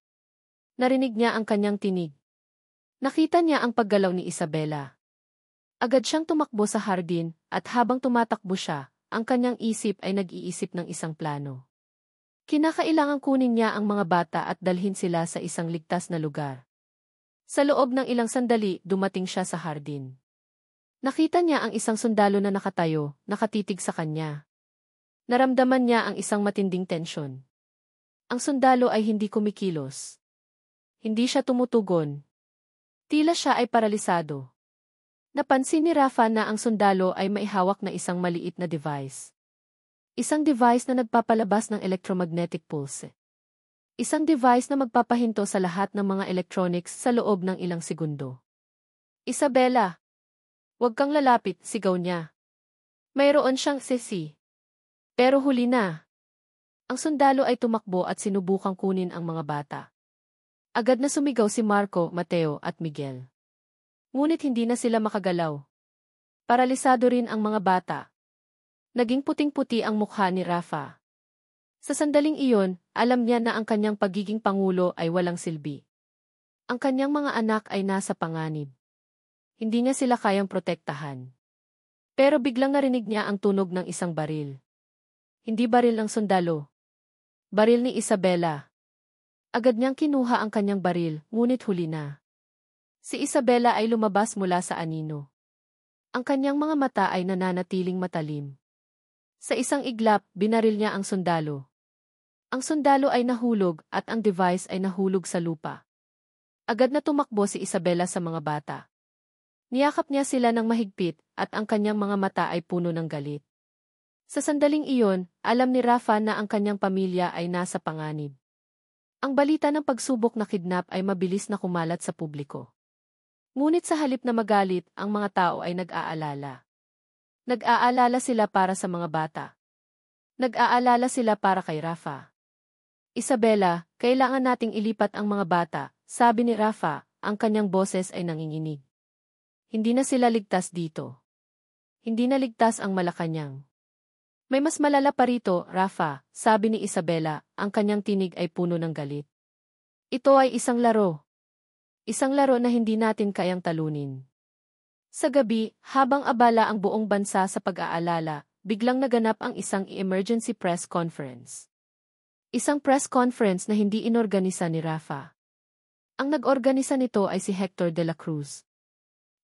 Narinig niya ang kanyang tinig. Nakita niya ang paggalaw ni Isabela. Agad siyang tumakbo sa hardin at habang tumatakbo siya, ang kanyang isip ay nag-iisip ng isang plano. Kinakailangang kunin niya ang mga bata at dalhin sila sa isang ligtas na lugar. Sa loob ng ilang sandali, dumating siya sa hardin. Nakita niya ang isang sundalo na nakatayo, nakatitig sa kanya. Naramdaman niya ang isang matinding tensyon. Ang sundalo ay hindi kumikilos. Hindi siya tumutugon. Tila siya ay paralisado. Napansin ni Rafa na ang sundalo ay may hawak na isang maliit na device. Isang device na nagpapalabas ng electromagnetic pulse. Isang device na magpapahinto sa lahat ng mga electronics sa loob ng ilang segundo. Isabela! Huwag kang lalapit, sigaw niya. Mayroon siyang sesi. Pero huli na. Ang sundalo ay tumakbo at sinubukang kunin ang mga bata. Agad na sumigaw si Marco, Mateo at Miguel. Ngunit hindi na sila makagalaw. Paralisado rin ang mga bata. Naging puting-puti ang mukha ni Rafa. Sa sandaling iyon, alam niya na ang kanyang pagiging pangulo ay walang silbi. Ang kanyang mga anak ay nasa panganib. Hindi niya sila kayang protektahan. Pero biglang narinig niya ang tunog ng isang baril. Hindi baril ng sundalo. Baril ni Isabela. Agad niyang kinuha ang kanyang baril, ngunit huli na. Si Isabela ay lumabas mula sa anino. Ang kanyang mga mata ay nananatiling matalim. Sa isang iglap, binaril niya ang sundalo. Ang sundalo ay nahulog at ang device ay nahulog sa lupa. Agad na tumakbo si Isabela sa mga bata. Niyakap niya sila ng mahigpit at ang kanyang mga mata ay puno ng galit. Sa sandaling iyon, alam ni Rafa na ang kanyang pamilya ay nasa panganib. Ang balita ng pagsubok na kidnap ay mabilis na kumalat sa publiko. Ngunit sa halip na magalit, ang mga tao ay nag-aalala. Nag-aalala sila para sa mga bata. Nag-aalala sila para kay Rafa. Isabela, kailangan nating ilipat ang mga bata, sabi ni Rafa, ang kanyang boses ay nanginginig. Hindi na sila ligtas dito. Hindi na ligtas ang Malacanang. May mas malala pa rito, Rafa, sabi ni Isabela, ang kanyang tinig ay puno ng galit. Ito ay isang laro. Isang laro na hindi natin kayang talunin. Sa gabi, habang abala ang buong bansa sa pag-aalala, biglang naganap ang isang emergency press conference. Isang press conference na hindi inorganisa ni Rafa. Ang nag-organisa nito ay si Hector de la Cruz.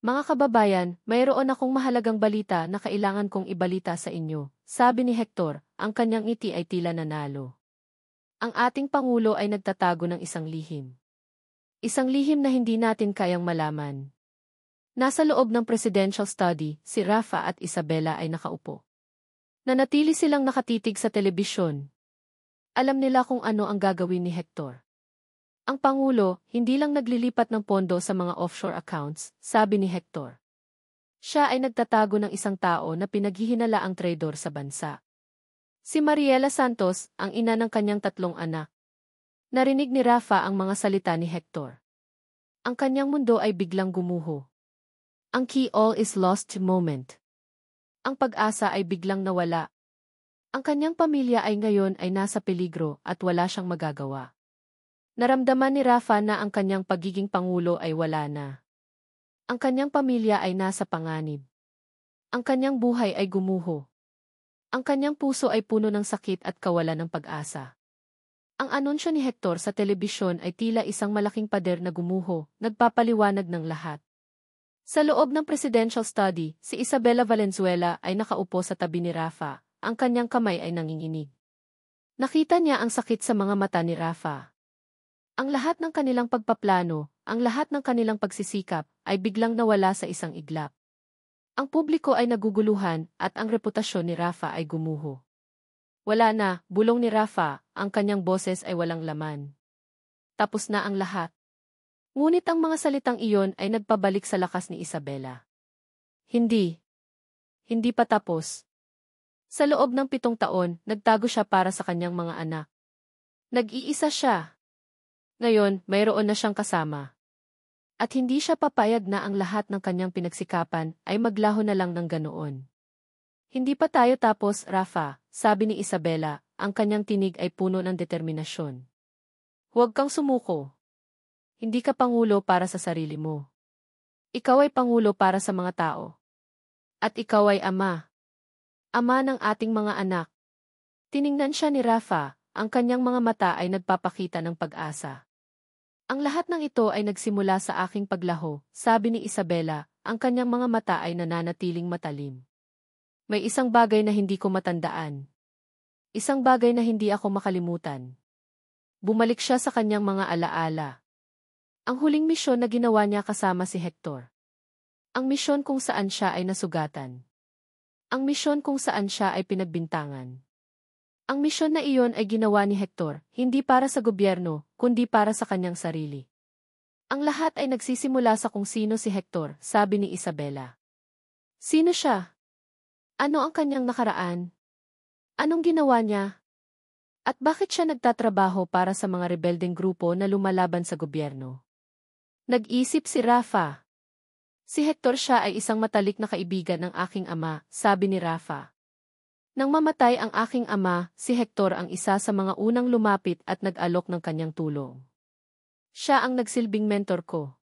Mga kababayan, mayroon akong mahalagang balita na kailangan kong ibalita sa inyo, sabi ni Hector, ang kanyang ngiti ay tila nanalo. Ang ating Pangulo ay nagtatago ng isang lihim. Isang lihim na hindi natin kayang malaman. Nasa loob ng presidential study, si Rafa at Isabela ay nakaupo. Nanatili silang nakatitig sa telebisyon. Alam nila kung ano ang gagawin ni Hector. Ang Pangulo, hindi lang naglilipat ng pondo sa mga offshore accounts, sabi ni Hector. Siya ay nagtatago ng isang tao na pinaghihinalaang traidor sa bansa. Si Mariela Santos, ang ina ng kanyang 3 anak. Narinig ni Rafa ang mga salita ni Hector. Ang kanyang mundo ay biglang gumuho. Ang key all is lost moment. Ang pag-asa ay biglang nawala. Ang kanyang pamilya ay ngayon ay nasa peligro at wala siyang magagawa. Naramdaman ni Rafa na ang kanyang pagiging pangulo ay wala na. Ang kanyang pamilya ay nasa panganib. Ang kanyang buhay ay gumuho. Ang kanyang puso ay puno ng sakit at kawalan ng pag-asa. Ang anunsyo ni Hector sa telebisyon ay tila isang malaking pader na gumuho, nagpapaliwanag ng lahat. Sa loob ng presidential study, si Isabela Valenzuela ay nakaupo sa tabi ni Rafa, ang kanyang kamay ay nanginginig. Nakita niya ang sakit sa mga mata ni Rafa. Ang lahat ng kanilang pagpaplano, ang lahat ng kanilang pagsisikap, ay biglang nawala sa isang iglap. Ang publiko ay naguguluhan at ang reputasyon ni Rafa ay gumuho. Wala na, bulong ni Rafa, ang kanyang boses ay walang laman. Tapos na ang lahat. Ngunit ang mga salitang iyon ay nagpabalik sa lakas ni Isabela. Hindi. Hindi pa tapos. Sa loob ng 7 taon, nagtago siya para sa kanyang mga anak. Nag-iisa siya. Ngayon, mayroon na siyang kasama. At hindi siya papayag na ang lahat ng kanyang pinagsikapan ay maglaho na lang ng ganoon. Hindi pa tayo tapos, Rafa, sabi ni Isabela, ang kanyang tinig ay puno ng determinasyon. Huwag kang sumuko. Hindi ka pangulo para sa sarili mo. Ikaw ay pangulo para sa mga tao. At ikaw ay ama. Ama ng ating mga anak. Tiningnan siya ni Rafa, ang kanyang mga mata ay nagpapakita ng pag-asa. Ang lahat ng ito ay nagsimula sa aking paglaho, sabi ni Isabela, ang kanyang mga mata ay nananatiling matalim. May isang bagay na hindi ko matandaan. Isang bagay na hindi ako makalimutan. Bumalik siya sa kanyang mga alaala. Ang huling misyon na ginawa niya kasama si Hector. Ang misyon kung saan siya ay nasugatan. Ang misyon kung saan siya ay pinagbintangan. Ang misyon na iyon ay ginawa ni Hector, hindi para sa gobyerno, kundi para sa kanyang sarili. Ang lahat ay nagsisimula sa kung sino si Hector, sabi ni Isabela. Sino siya? Ano ang kanyang nakaraan? Anong ginawa niya? At bakit siya nagtatrabaho para sa mga rebeldeng grupo na lumalaban sa gobyerno? Nag-isip si Rafa. Si Hector siya ay isang matalik na kaibigan ng aking ama, sabi ni Rafa. Nang mamatay ang aking ama, si Hector ang isa sa mga unang lumapit at nag-alok ng kanyang tulong. Siya ang nagsilbing mentor ko.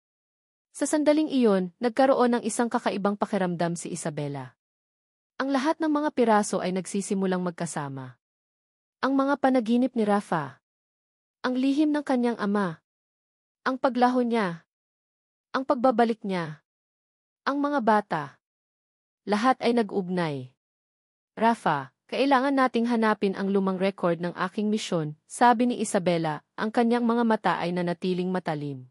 Sa sandaling iyon, nagkaroon ng isang kakaibang pakiramdam si Isabela. Ang lahat ng mga piraso ay nagsisimulang magkasama. Ang mga panaginip ni Rafa. Ang lihim ng kanyang ama. Ang paglaho niya. Ang pagbabalik niya. Ang mga bata. Lahat ay nag-ugnay. Rafa, kailangan nating hanapin ang lumang record ng aking misyon, sabi ni Isabela, ang kanyang mga mata ay nanatiling matalim.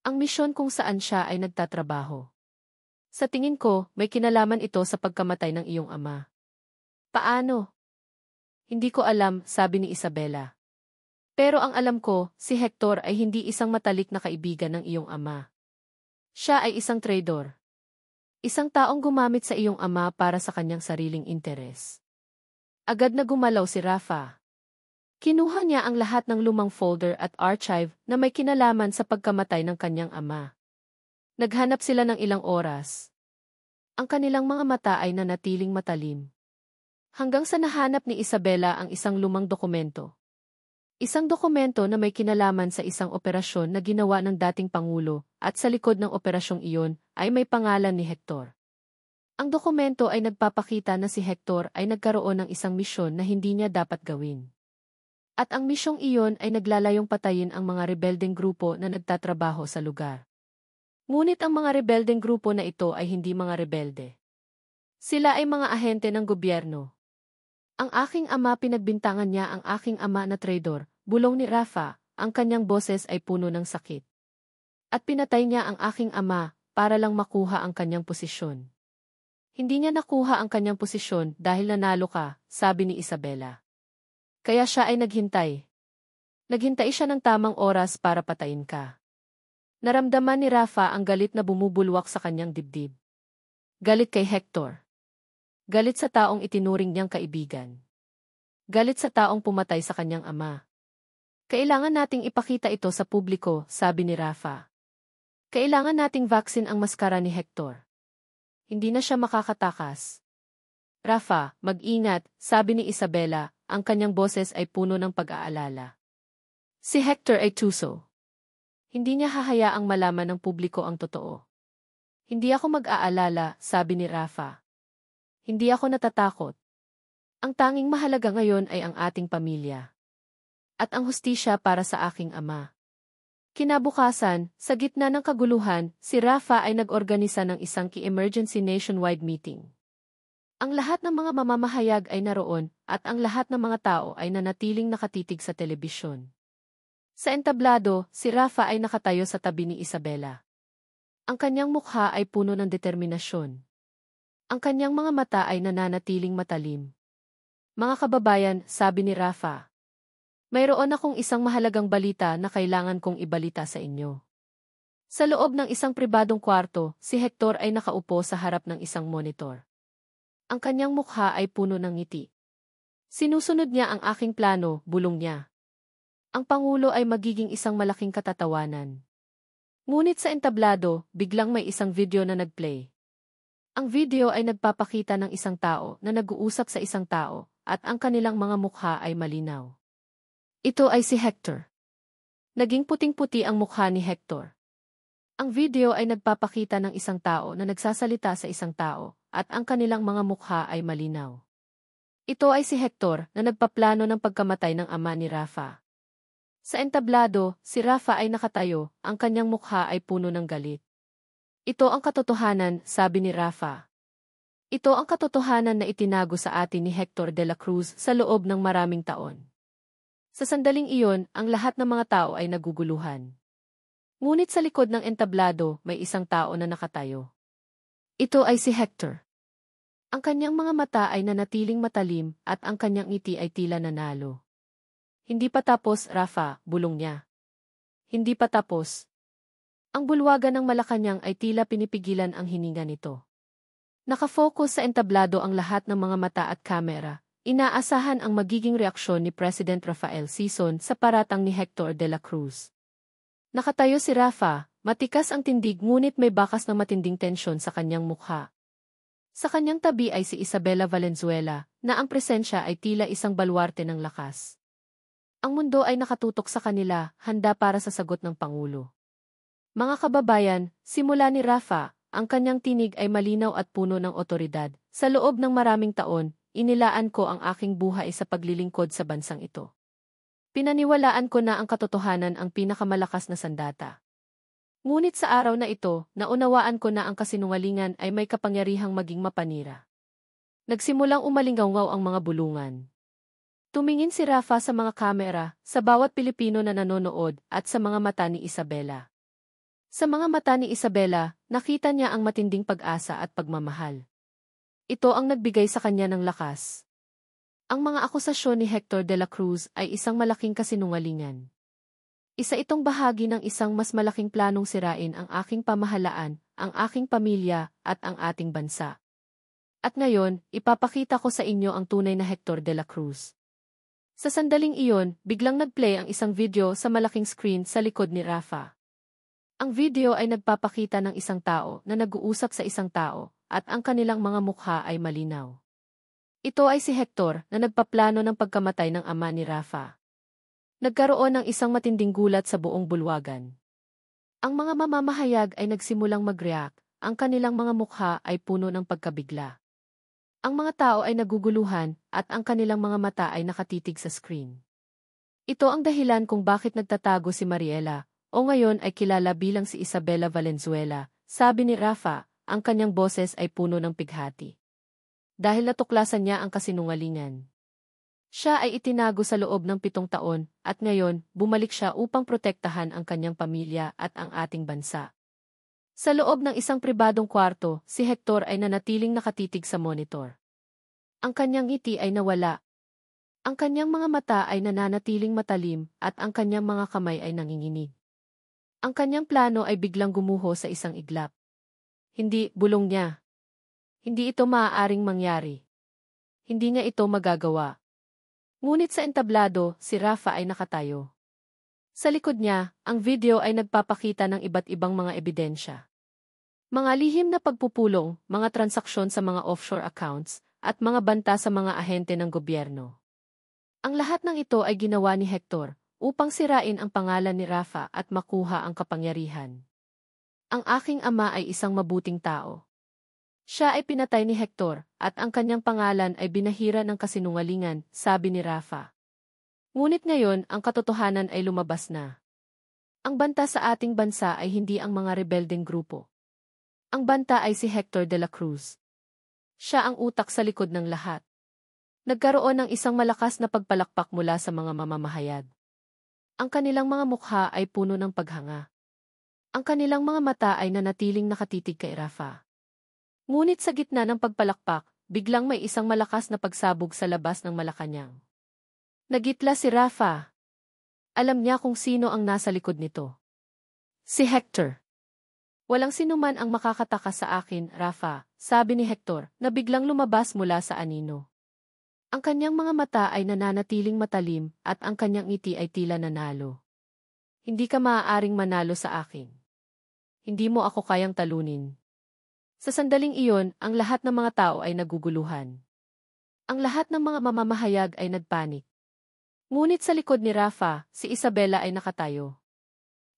Ang misyon kung saan siya ay nagtatrabaho. Sa tingin ko, may kinalaman ito sa pagkamatay ng iyong ama. Paano? Hindi ko alam, sabi ni Isabela. Pero ang alam ko, si Hector ay hindi isang matalik na kaibigan ng iyong ama. Siya ay isang traidor. Isang taong gumamit sa iyong ama para sa kanyang sariling interes. Agad na gumalaw si Rafa. Kinuha niya ang lahat ng lumang folder at archive na may kinalaman sa pagkamatay ng kanyang ama. Naghanap sila ng ilang oras. Ang kanilang mga mata ay nanatiling matalim. Hanggang sa nahanap ni Isabela ang isang lumang dokumento. Isang dokumento na may kinalaman sa isang operasyon na ginawa ng dating Pangulo at sa likod ng operasyong iyon ay may pangalan ni Hector. Ang dokumento ay nagpapakita na si Hector ay nagkaroon ng isang misyon na hindi niya dapat gawin. At ang misyong iyon ay naglalayong patayin ang mga rebeldeng grupo na nagtatrabaho sa lugar. Ngunit ang mga rebeldeng grupo na ito ay hindi mga rebelde. Sila ay mga ahente ng gobyerno. Ang aking ama pinagbintangan niya ang aking ama na traidor, bulong ni Rafa, ang kanyang boses ay puno ng sakit. At pinatay niya ang aking ama para lang makuha ang kanyang posisyon. Hindi niya nakuha ang kanyang posisyon dahil nanalo ka, sabi ni Isabela. Kaya siya ay naghintay. Naghintay siya ng tamang oras para patayin ka. Naramdaman ni Rafa ang galit na bumubulwak sa kanyang dibdib. Galit kay Hector. Galit sa taong itinuring niyang kaibigan. Galit sa taong pumatay sa kanyang ama. Kailangan nating ipakita ito sa publiko, sabi ni Rafa. Kailangan nating vaccine ang maskara ni Hector. Hindi na siya makakatakas. Rafa, mag-ingat, sabi ni Isabela, ang kanyang boses ay puno ng pag-aalala. Si Hector ay tuso. Hindi niya hahayaang malaman ng publiko ang totoo. Hindi ako mag-aalala, sabi ni Rafa. Hindi ako natatakot. Ang tanging mahalaga ngayon ay ang ating pamilya. At ang hustisya para sa aking ama. Kinabukasan, sa gitna ng kaguluhan, si Rafa ay nag-organisa ng isang key-emergency nationwide meeting. Ang lahat ng mga mamamahayag ay naroon, at ang lahat ng mga tao ay nanatiling nakatitig sa telebisyon. Sa entablado, si Rafa ay nakatayo sa tabi ni Isabela. Ang kanyang mukha ay puno ng determinasyon. Ang kanyang mga mata ay nananatiling matalim. Mga kababayan, sabi ni Rafa. Mayroon akong isang mahalagang balita na kailangan kong ibalita sa inyo. Sa loob ng isang pribadong kwarto, si Hector ay nakaupo sa harap ng isang monitor. Ang kanyang mukha ay puno ng ngiti. Sinusunod niya ang aking plano, bulong niya. Ang Pangulo ay magiging isang malaking katatawanan. Ngunit sa entablado, biglang may isang video na nagplay. Ang video ay nagpapakita ng isang tao na nag-uusap sa isang tao, at ang kanilang mga mukha ay malinaw. Ito ay si Hector. Naging puting-puti ang mukha ni Hector. Ang video ay nagpapakita ng isang tao na nagsasalita sa isang tao, at ang kanilang mga mukha ay malinaw. Ito ay si Hector na nagpaplano ng pagkamatay ng ama ni Rafa. Sa entablado, si Rafa ay nakatayo, ang kanyang mukha ay puno ng galit. Ito ang katotohanan, sabi ni Rafa. Ito ang katotohanan na itinago sa atin ni Hector de la Cruz sa loob ng maraming taon. Sa sandaling iyon, ang lahat ng mga tao ay naguguluhan. Ngunit sa likod ng entablado, may isang tao na nakatayo. Ito ay si Hector. Ang kanyang mga mata ay nanatiling matalim at ang kanyang ngiti ay tila nanalo. Hindi pa tapos, Rafa, bulong niya. Hindi pa tapos. Ang bulwagan ng Malacanang ay tila pinipigilan ang hininga nito. Nakafocus sa entablado ang lahat ng mga mata at kamera, inaasahan ang magiging reaksyon ni President Rafael Sison sa paratang ni Hector de la Cruz. Nakatayo si Rafa, matikas ang tindig ngunit may bakas na matinding tensyon sa kanyang mukha. Sa kanyang tabi ay si Isabela Valenzuela, na ang presensya ay tila isang baluarte ng lakas. Ang mundo ay nakatutok sa kanila, handa para sa sagot ng Pangulo. Mga kababayan, simula ni Rafa, ang kanyang tinig ay malinaw at puno ng otoridad. Sa loob ng maraming taon, inilaan ko ang aking buhay sa paglilingkod sa bansang ito. Pinaniwalaan ko na ang katotohanan ang pinakamalakas na sandata. Ngunit sa araw na ito, naunawaan ko na ang kasinungalingan ay may kapangyarihang maging mapanira. Nagsimulang umalingaw ang mga bulungan. Tumingin si Rafa sa mga kamera, sa bawat Pilipino na nanonood at sa mga mata ni Isabela. Sa mga mata ni Isabela, nakita niya ang matinding pag-asa at pagmamahal. Ito ang nagbigay sa kanya ng lakas. Ang mga akusasyon ni Hector de la Cruz ay isang malaking kasinungalingan. Isa itong bahagi ng isang mas malaking planong sirain ang aking pamahalaan, ang aking pamilya, at ang ating bansa. At ngayon, ipapakita ko sa inyo ang tunay na Hector de la Cruz. Sa sandaling iyon, biglang nag-play ang isang video sa malaking screen sa likod ni Rafa. Ang video ay nagpapakita ng isang tao na nag-uusap sa isang tao, at ang kanilang mga mukha ay malinaw. Ito ay si Hector na nagpaplano ng pagkamatay ng ama ni Rafa. Nagkaroon ng isang matinding gulat sa buong bulwagan. Ang mga mamamahayag ay nagsimulang mag-react, ang kanilang mga mukha ay puno ng pagkabigla. Ang mga tao ay naguguluhan, at ang kanilang mga mata ay nakatitig sa screen. Ito ang dahilan kung bakit nagtatago si Mariela, o ngayon ay kilala bilang si Isabela Valenzuela, sabi ni Rafa, ang kanyang boses ay puno ng pighati. Dahil natuklasan niya ang kasinungalingan. Siya ay itinago sa loob ng 7 taon, at ngayon, bumalik siya upang protektahan ang kanyang pamilya at ang ating bansa. Sa loob ng isang pribadong kwarto, si Hector ay nanatiling nakatitig sa monitor. Ang kanyang ngiti ay nawala. Ang kanyang mga mata ay nananatiling matalim, at ang kanyang mga kamay ay nanginginig. Ang kanyang plano ay biglang gumuho sa isang iglap. Hindi, bulong niya. Hindi ito maaaring mangyari. Hindi niya ito magagawa. Ngunit sa entablado, si Rafa ay nakatayo. Sa likod niya, ang video ay nagpapakita ng iba't ibang mga ebidensya. Mga lihim na pagpupulong, mga transaksyon sa mga offshore accounts, at mga banta sa mga ahente ng gobyerno. Ang lahat ng ito ay ginawa ni Hector, upang sirain ang pangalan ni Rafa at makuha ang kapangyarihan. Ang aking ama ay isang mabuting tao. Siya ay pinatay ni Hector, at ang kanyang pangalan ay binahira ng kasinungalingan, sabi ni Rafa. Ngunit ngayon, ang katotohanan ay lumabas na. Ang banta sa ating bansa ay hindi ang mga rebeldeng grupo. Ang banta ay si Hector de la Cruz. Siya ang utak sa likod ng lahat. Nagkaroon ng isang malakas na pagpalakpak mula sa mga mamamahayag. Ang kanilang mga mukha ay puno ng paghanga. Ang kanilang mga mata ay nanatiling nakatitig kay Rafa. Ngunit sa gitna ng pagpalakpak, biglang may isang malakas na pagsabog sa labas ng Malacanang. Nagitla si Rafa. Alam niya kung sino ang nasa likod nito. Si Hector. Walang sinuman ang makakataka sa akin, Rafa, sabi ni Hector, na biglang lumabas mula sa anino. Ang kanyang mga mata ay nananatiling matalim, at ang kanyang ngiti ay tila nanalo. Hindi ka maaaring manalo sa akin. Hindi mo ako kayang talunin. Sa sandaling iyon, ang lahat ng mga tao ay naguguluhan. Ang lahat ng mga mamamahayag ay nagpanik. Ngunit sa likod ni Rafa, si Isabela ay nakatayo.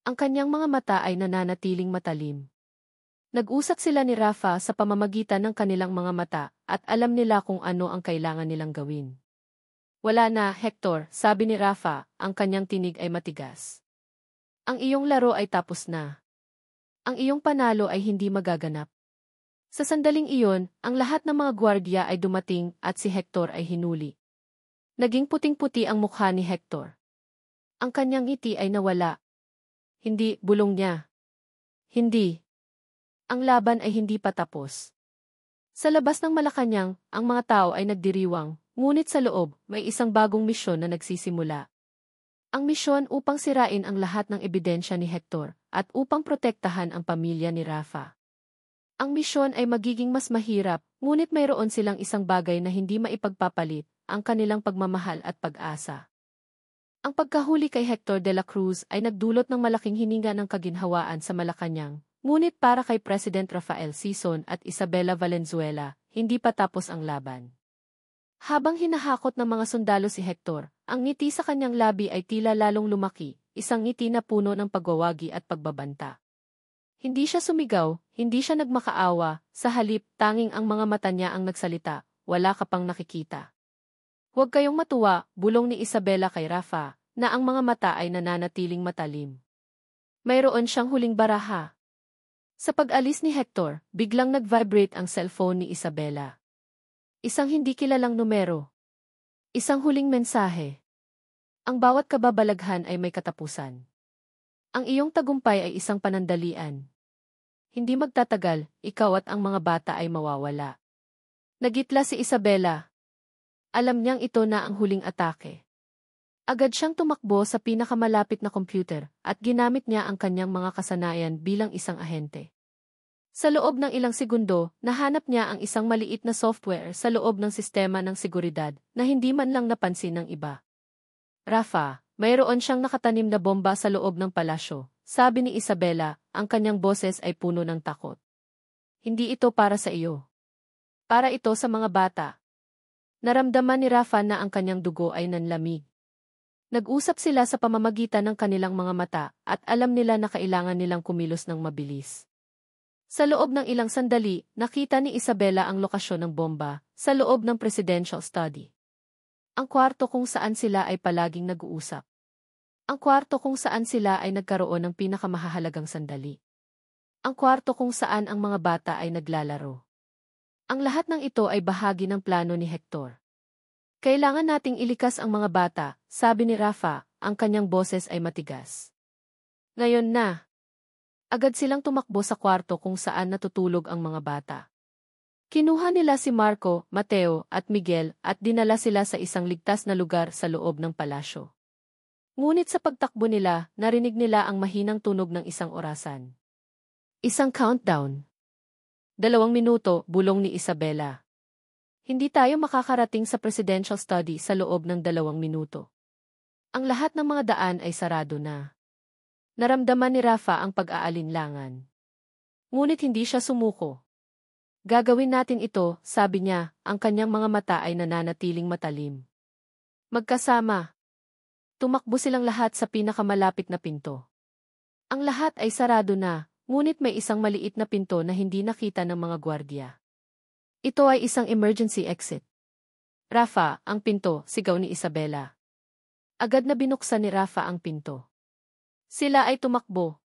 Ang kanyang mga mata ay nananatiling matalim. Nag-usap sila ni Rafa sa pamamagitan ng kanilang mga mata, at alam nila kung ano ang kailangan nilang gawin. Wala na, Hector, sabi ni Rafa, ang kanyang tinig ay matigas. Ang iyong laro ay tapos na. Ang iyong panalo ay hindi magaganap. Sa sandaling iyon, ang lahat ng mga gwardiya ay dumating at si Hector ay hinuli. Naging puting-puti ang mukha ni Hector. Ang kanyang ngiti ay nawala. Hindi, bulong niya. Hindi. Ang laban ay hindi pa tapos. Sa labas ng Malacanang, ang mga tao ay nagdiriwang, ngunit sa loob, may isang bagong misyon na nagsisimula. Ang misyon upang sirain ang lahat ng ebidensya ni Hector, at upang protektahan ang pamilya ni Rafa. Ang misyon ay magiging mas mahirap, ngunit mayroon silang isang bagay na hindi maipagpapalit, ang kanilang pagmamahal at pag-asa. Ang pagkahuli kay Hector de la Cruz ay nagdulot ng malaking hininga ng kaginhawaan sa Malacanang, ngunit para kay President Rafael Sison at Isabela Valenzuela, hindi pa tapos ang laban. Habang hinahakot ng mga sundalo si Hector, ang ngiti sa kanyang labi ay tila lalong lumaki, isang ngiti na puno ng pagwawagi at pagbabanta. Hindi siya sumigaw, hindi siya nagmakaawa, sa halip tanging ang mga mata niya ang nagsalita, wala ka pang nakikita. Huwag kayong matuwa, bulong ni Isabela kay Rafa, na ang mga mata ay nananatiling matalim. Mayroon siyang huling baraha. Sa pag-alis ni Hector, biglang nag-vibrate ang cellphone ni Isabela. Isang hindi kilalang numero. Isang huling mensahe. Ang bawat kababalaghan ay may katapusan. Ang iyong tagumpay ay isang panandalian. Hindi magtatagal, ikaw at ang mga bata ay mawawala. Nagitla si Isabela. Alam niyang ito na ang huling atake. Agad siyang tumakbo sa pinakamalapit na computer at ginamit niya ang kanyang mga kasanayan bilang isang ahente. Sa loob ng ilang segundo, nahanap niya ang isang maliit na software sa loob ng sistema ng seguridad na hindi man lang napansin ng iba. Rafa, mayroon siyang nakatanim na bomba sa loob ng palasyo, sabi ni Isabela, ang kanyang boses ay puno ng takot. Hindi ito para sa iyo. Para ito sa mga bata. Naramdaman ni Rafa na ang kanyang dugo ay nanlamig. Nag-usap sila sa pamamagitan ng kanilang mga mata at alam nila na kailangan nilang kumilos ng mabilis. Sa loob ng ilang sandali, nakita ni Isabela ang lokasyon ng bomba sa loob ng presidential study. Ang kwarto kung saan sila ay palaging nag-uusap. Ang kwarto kung saan sila ay nagkaroon ng pinakamahalagang sandali. Ang kwarto kung saan ang mga bata ay naglalaro. Ang lahat ng ito ay bahagi ng plano ni Hector. Kailangan nating ilikas ang mga bata, sabi ni Rafa, ang kanyang boses ay matigas. Ngayon na. Agad silang tumakbo sa kwarto kung saan natutulog ang mga bata. Kinuha nila si Marco, Mateo, at Miguel at dinala sila sa isang ligtas na lugar sa loob ng palasyo. Ngunit sa pagtakbo nila, narinig nila ang mahinang tunog ng isang orasan. Isang countdown. 2 minuto, bulong ni Isabela. Hindi tayo makakarating sa presidential study sa loob ng 2 minuto. Ang lahat ng mga daan ay sarado na. Naramdaman ni Rafa ang pag-aalinlangan. Ngunit hindi siya sumuko. Gagawin natin ito, sabi niya, ang kanyang mga mata ay nananatiling matalim. Magkasama. Tumakbo silang lahat sa pinakamalapit na pinto. Ang lahat ay sarado na, ngunit may isang maliit na pinto na hindi nakita ng mga gwardiya. Ito ay isang emergency exit. Rafa, ang pinto, sigaw ni Isabela. Agad na binuksan ni Rafa ang pinto. Sila ay tumakbo.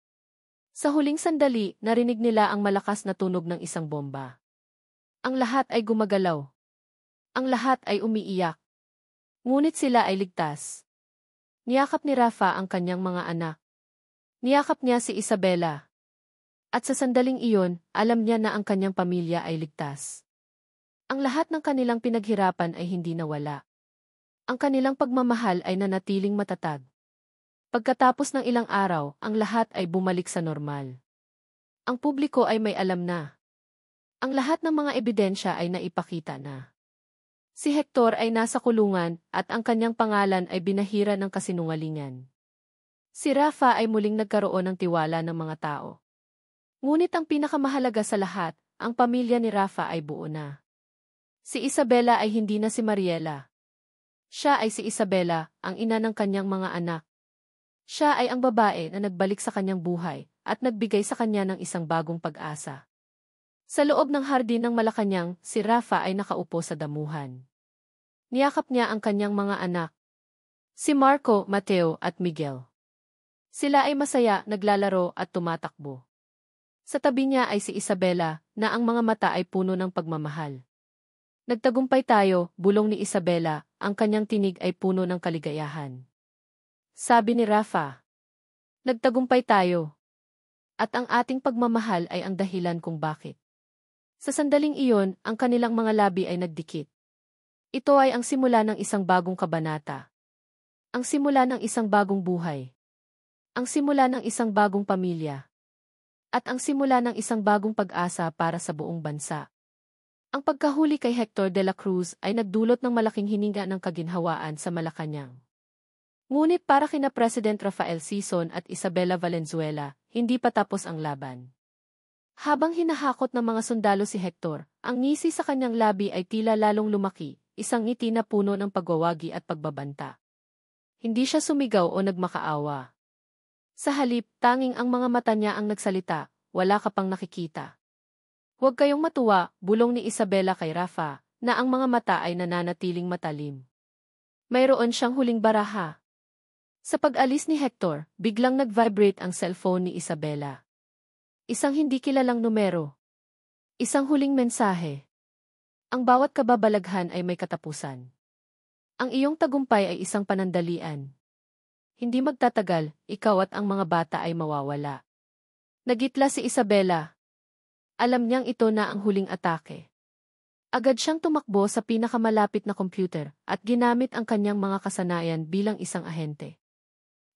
Sa huling sandali, narinig nila ang malakas na tunog ng isang bomba. Ang lahat ay gumagalaw. Ang lahat ay umiiyak. Ngunit sila ay ligtas. Niyakap ni Rafa ang kanyang mga anak. Niyakap niya si Isabela. At sa sandaling iyon, alam niya na ang kanyang pamilya ay ligtas. Ang lahat ng kanilang pinaghirapan ay hindi nawala. Ang kanilang pagmamahal ay nanatiling matatag. Pagkatapos ng ilang araw, ang lahat ay bumalik sa normal. Ang publiko ay may alam na. Ang lahat ng mga ebidensya ay naipakita na. Si Hector ay nasa kulungan at ang kanyang pangalan ay binahira ng kasinungalingan. Si Rafa ay muling nagkaroon ng tiwala ng mga tao. Ngunit ang pinakamahalaga sa lahat, ang pamilya ni Rafa ay buo na. Si Isabela ay hindi na si Mariela. Siya ay si Isabela, ang ina ng kanyang mga anak. Siya ay ang babae na nagbalik sa kanyang buhay at nagbigay sa kanya ng isang bagong pag-asa. Sa loob ng hardin ng Malacanang, si Rafa ay nakaupo sa damuhan. Niyakap niya ang kanyang mga anak. Si Marco, Mateo at Miguel. Sila ay masaya, naglalaro at tumatakbo. Sa tabi niya ay si Isabela, na ang mga mata ay puno ng pagmamahal. Nagtagumpay tayo, bulong ni Isabela, ang kanyang tinig ay puno ng kaligayahan. Sabi ni Rafa, nagtagumpay tayo. At ang ating pagmamahal ay ang dahilan kung bakit. Sa sandaling iyon, ang kanilang mga labi ay nagdikit. Ito ay ang simula ng isang bagong kabanata. Ang simula ng isang bagong buhay. Ang simula ng isang bagong pamilya. At ang simula ng isang bagong pag-asa para sa buong bansa. Ang pagkahuli kay Hector de la Cruz ay nagdulot ng malaking hininga ng kaginhawaan sa Malacanang. Ngunit para kina President Rafael Sison at Isabela Valenzuela, hindi pa tapos ang laban. Habang hinahakot ng mga sundalo si Hector, ang ngisi sa kanyang labi ay tila lalong lumaki, isang ngiti na puno ng pagwawagi at pagbabanta. Hindi siya sumigaw o nagmakaawa. Sa halip, tanging ang mga mata niya ang nagsalita, wala ka pang nakikita. Huwag kayong matuwa, bulong ni Isabela kay Rafa, na ang mga mata ay nananatiling matalim. Mayroon siyang huling baraha. Sa pag-alis ni Hector, biglang nag-vibrate ang cellphone ni Isabela. Isang hindi kilalang numero. Isang huling mensahe. Ang bawat kababalaghan ay may katapusan. Ang iyong tagumpay ay isang panandalian. Hindi magtatagal, ikaw at ang mga bata ay mawawala. Nagitla si Isabela. Alam niyang ito na ang huling atake. Agad siyang tumakbo sa pinakamalapit na computer at ginamit ang kanyang mga kasanayan bilang isang ahente.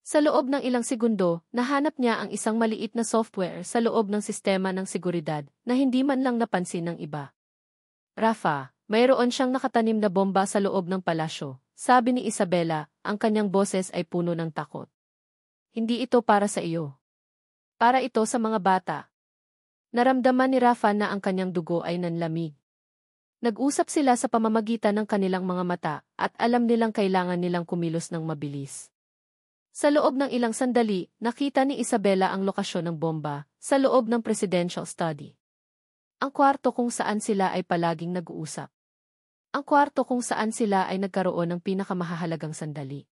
Sa loob ng ilang segundo, nahanap niya ang isang maliit na software sa loob ng sistema ng seguridad na hindi man lang napansin ng iba. Rafa, mayroon siyang nakatanim na bomba sa loob ng palasyo, sabi ni Isabela, ang kanyang boses ay puno ng takot. Hindi ito para sa iyo. Para ito sa mga bata. Naramdaman ni Rafa na ang kanyang dugo ay nanlamig. Nag-usap sila sa pamamagitan ng kanilang mga mata at alam nilang kailangan nilang kumilos ng mabilis. Sa loob ng ilang sandali, nakita ni Isabela ang lokasyon ng bomba sa loob ng presidential study. Ang kwarto kung saan sila ay palaging nag-uusap. Ang kwarto kung saan sila ay nagkaroon ng pinakamahalagang sandali.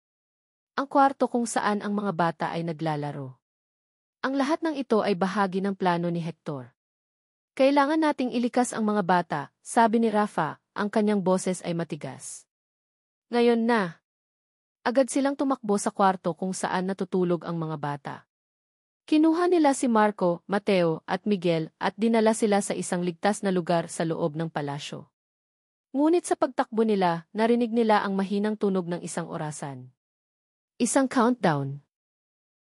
Ang kwarto kung saan ang mga bata ay naglalaro. Ang lahat ng ito ay bahagi ng plano ni Hector. Kailangan nating ilikas ang mga bata, sabi ni Rafa, ang kanyang boses ay matigas. Ngayon na. Agad silang tumakbo sa kwarto kung saan natutulog ang mga bata. Kinuha nila si Marco, Mateo, at Miguel at dinala sila sa isang ligtas na lugar sa loob ng palasyo. Ngunit sa pagtakbo nila, narinig nila ang mahinang tunog ng isang orasan. Isang countdown.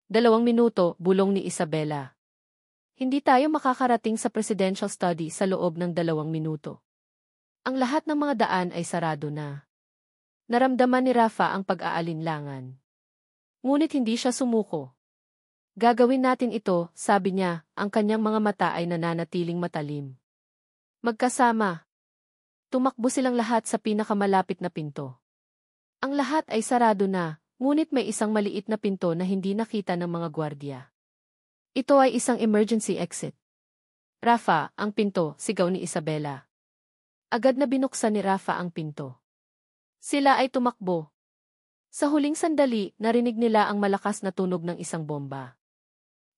2 minuto, bulong ni Isabela. Hindi tayo makakarating sa presidential study sa loob ng 2 minuto. Ang lahat ng mga daan ay sarado na. Naramdaman ni Rafa ang pag-aalinlangan. Ngunit hindi siya sumuko. Gagawin natin ito, sabi niya, ang kanyang mga mata ay nananatiling matalim. Magkasama. Tumakbo silang lahat sa pinakamalapit na pinto. Ang lahat ay sarado na. Ngunit may isang maliit na pinto na hindi nakita ng mga gwardiya. Ito ay isang emergency exit. Rafa, ang pinto, sigaw ni Isabela. Agad na binuksan ni Rafa ang pinto. Sila ay tumakbo. Sa huling sandali, narinig nila ang malakas na tunog ng isang bomba.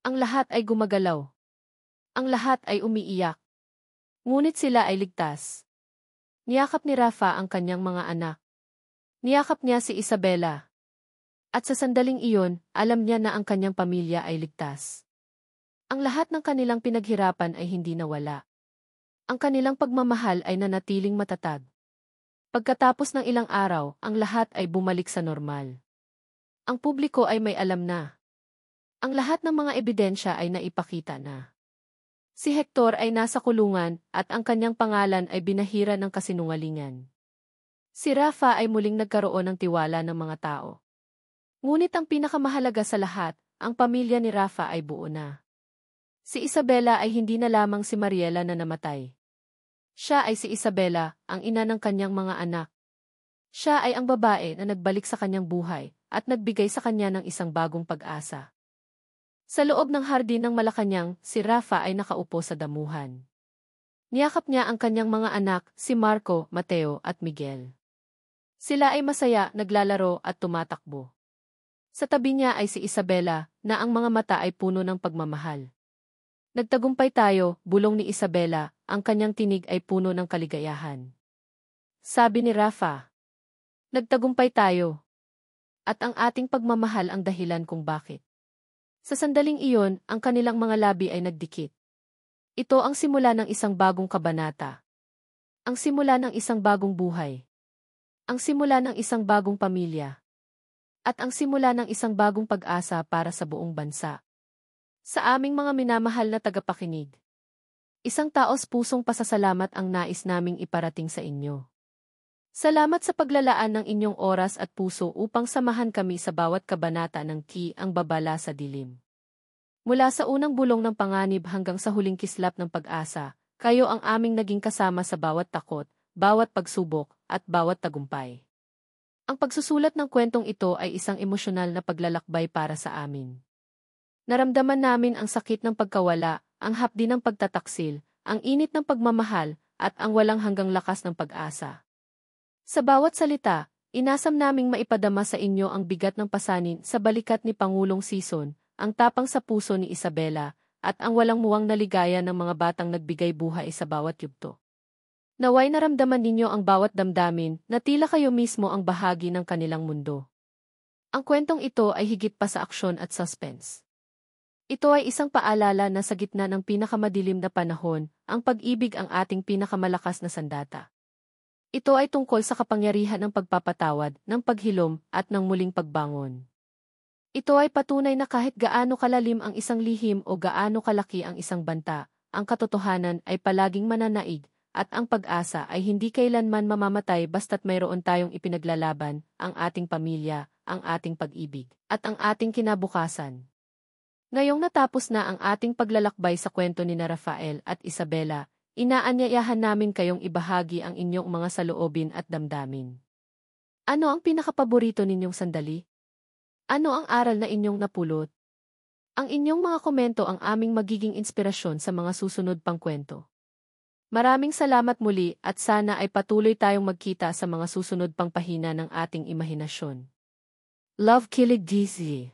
Ang lahat ay gumagalaw. Ang lahat ay umiiyak. Ngunit sila ay ligtas. Niyakap ni Rafa ang kanyang mga anak. Niyakap niya si Isabela. At sa sandaling iyon, alam niya na ang kanyang pamilya ay ligtas. Ang lahat ng kanilang pinaghirapan ay hindi nawala. Ang kanilang pagmamahal ay nanatiling matatag. Pagkatapos ng ilang araw, ang lahat ay bumalik sa normal. Ang publiko ay may alam na. Ang lahat ng mga ebidensya ay naipakita na. Si Hector ay nasa kulungan at ang kanyang pangalan ay binahira ng kasinungalingan. Si Rafa ay muling nagkaroon ng tiwala ng mga tao. Ngunit ang pinakamahalaga sa lahat, ang pamilya ni Rafa ay buo na. Si Isabela ay hindi na lamang si Mariela na namatay. Siya ay si Isabela, ang ina ng kanyang mga anak. Siya ay ang babae na nagbalik sa kanyang buhay at nagbigay sa kanya ng isang bagong pag-asa. Sa loob ng hardin ng Malacanang, si Rafa ay nakaupo sa damuhan. Niyakap niya ang kanyang mga anak, si Marco, Mateo at Miguel. Sila ay masaya, naglalaro at tumatakbo. Sa tabi niya ay si Isabela, na ang mga mata ay puno ng pagmamahal. Nagtagumpay tayo, bulong ni Isabela, ang kanyang tinig ay puno ng kaligayahan. Sabi ni Rafa, nagtagumpay tayo. At ang ating pagmamahal ang dahilan kung bakit. Sa sandaling iyon, ang kanilang mga labi ay nagdikit. Ito ang simula ng isang bagong kabanata. Ang simula ng isang bagong buhay. Ang simula ng isang bagong pamilya. At ang simula ng isang bagong pag-asa para sa buong bansa. Sa aming mga minamahal na tagapakinig. Isang taos-pusong pasasalamat ang nais naming iparating sa inyo. Salamat sa paglalaan ng inyong oras at puso upang samahan kami sa bawat kabanata ng Ki ang babala sa dilim. Mula sa unang bulong ng panganib hanggang sa huling kislap ng pag-asa, kayo ang aming naging kasama sa bawat takot, bawat pagsubok, at bawat tagumpay. Ang pagsusulat ng kwentong ito ay isang emosyonal na paglalakbay para sa amin. Naramdaman namin ang sakit ng pagkawala, ang hapdi ng pagtataksil, ang init ng pagmamahal, at ang walang hanggang lakas ng pag-asa. Sa bawat salita, inasam naming maipadama sa inyo ang bigat ng pasanin sa balikat ni Pangulong Sison, ang tapang sa puso ni Isabela, at ang walang muwang naligaya ng mga batang nagbigay buhay sa bawat yugto. Naway naramdaman ninyo ang bawat damdamin na tila kayo mismo ang bahagi ng kanilang mundo. Ang kwentong ito ay higit pa sa aksyon at suspense. Ito ay isang paalala na sa gitna ng pinakamadilim na panahon, ang pag-ibig ang ating pinakamalakas na sandata. Ito ay tungkol sa kapangyarihan ng pagpapatawad, ng paghilom, at ng muling pagbangon. Ito ay patunay na kahit gaano kalalim ang isang lihim o gaano kalaki ang isang banta, ang katotohanan ay palaging mananaig, at ang pag-asa ay hindi kailanman mamamatay basta't mayroon tayong ipinaglalaban, ang ating pamilya, ang ating pag-ibig, at ang ating kinabukasan. Ngayong natapos na ang ating paglalakbay sa kwento ni Rafael at Isabela, inaanyayahan namin kayong ibahagi ang inyong mga saloobin at damdamin. Ano ang pinakapaborito ninyong sandali? Ano ang aral na inyong napulot? Ang inyong mga komento ang aming magiging inspirasyon sa mga susunod pang kwento. Maraming salamat muli at sana ay patuloy tayong magkita sa mga susunod pang pahina ng ating imahinasyon. Love Kilig DZ.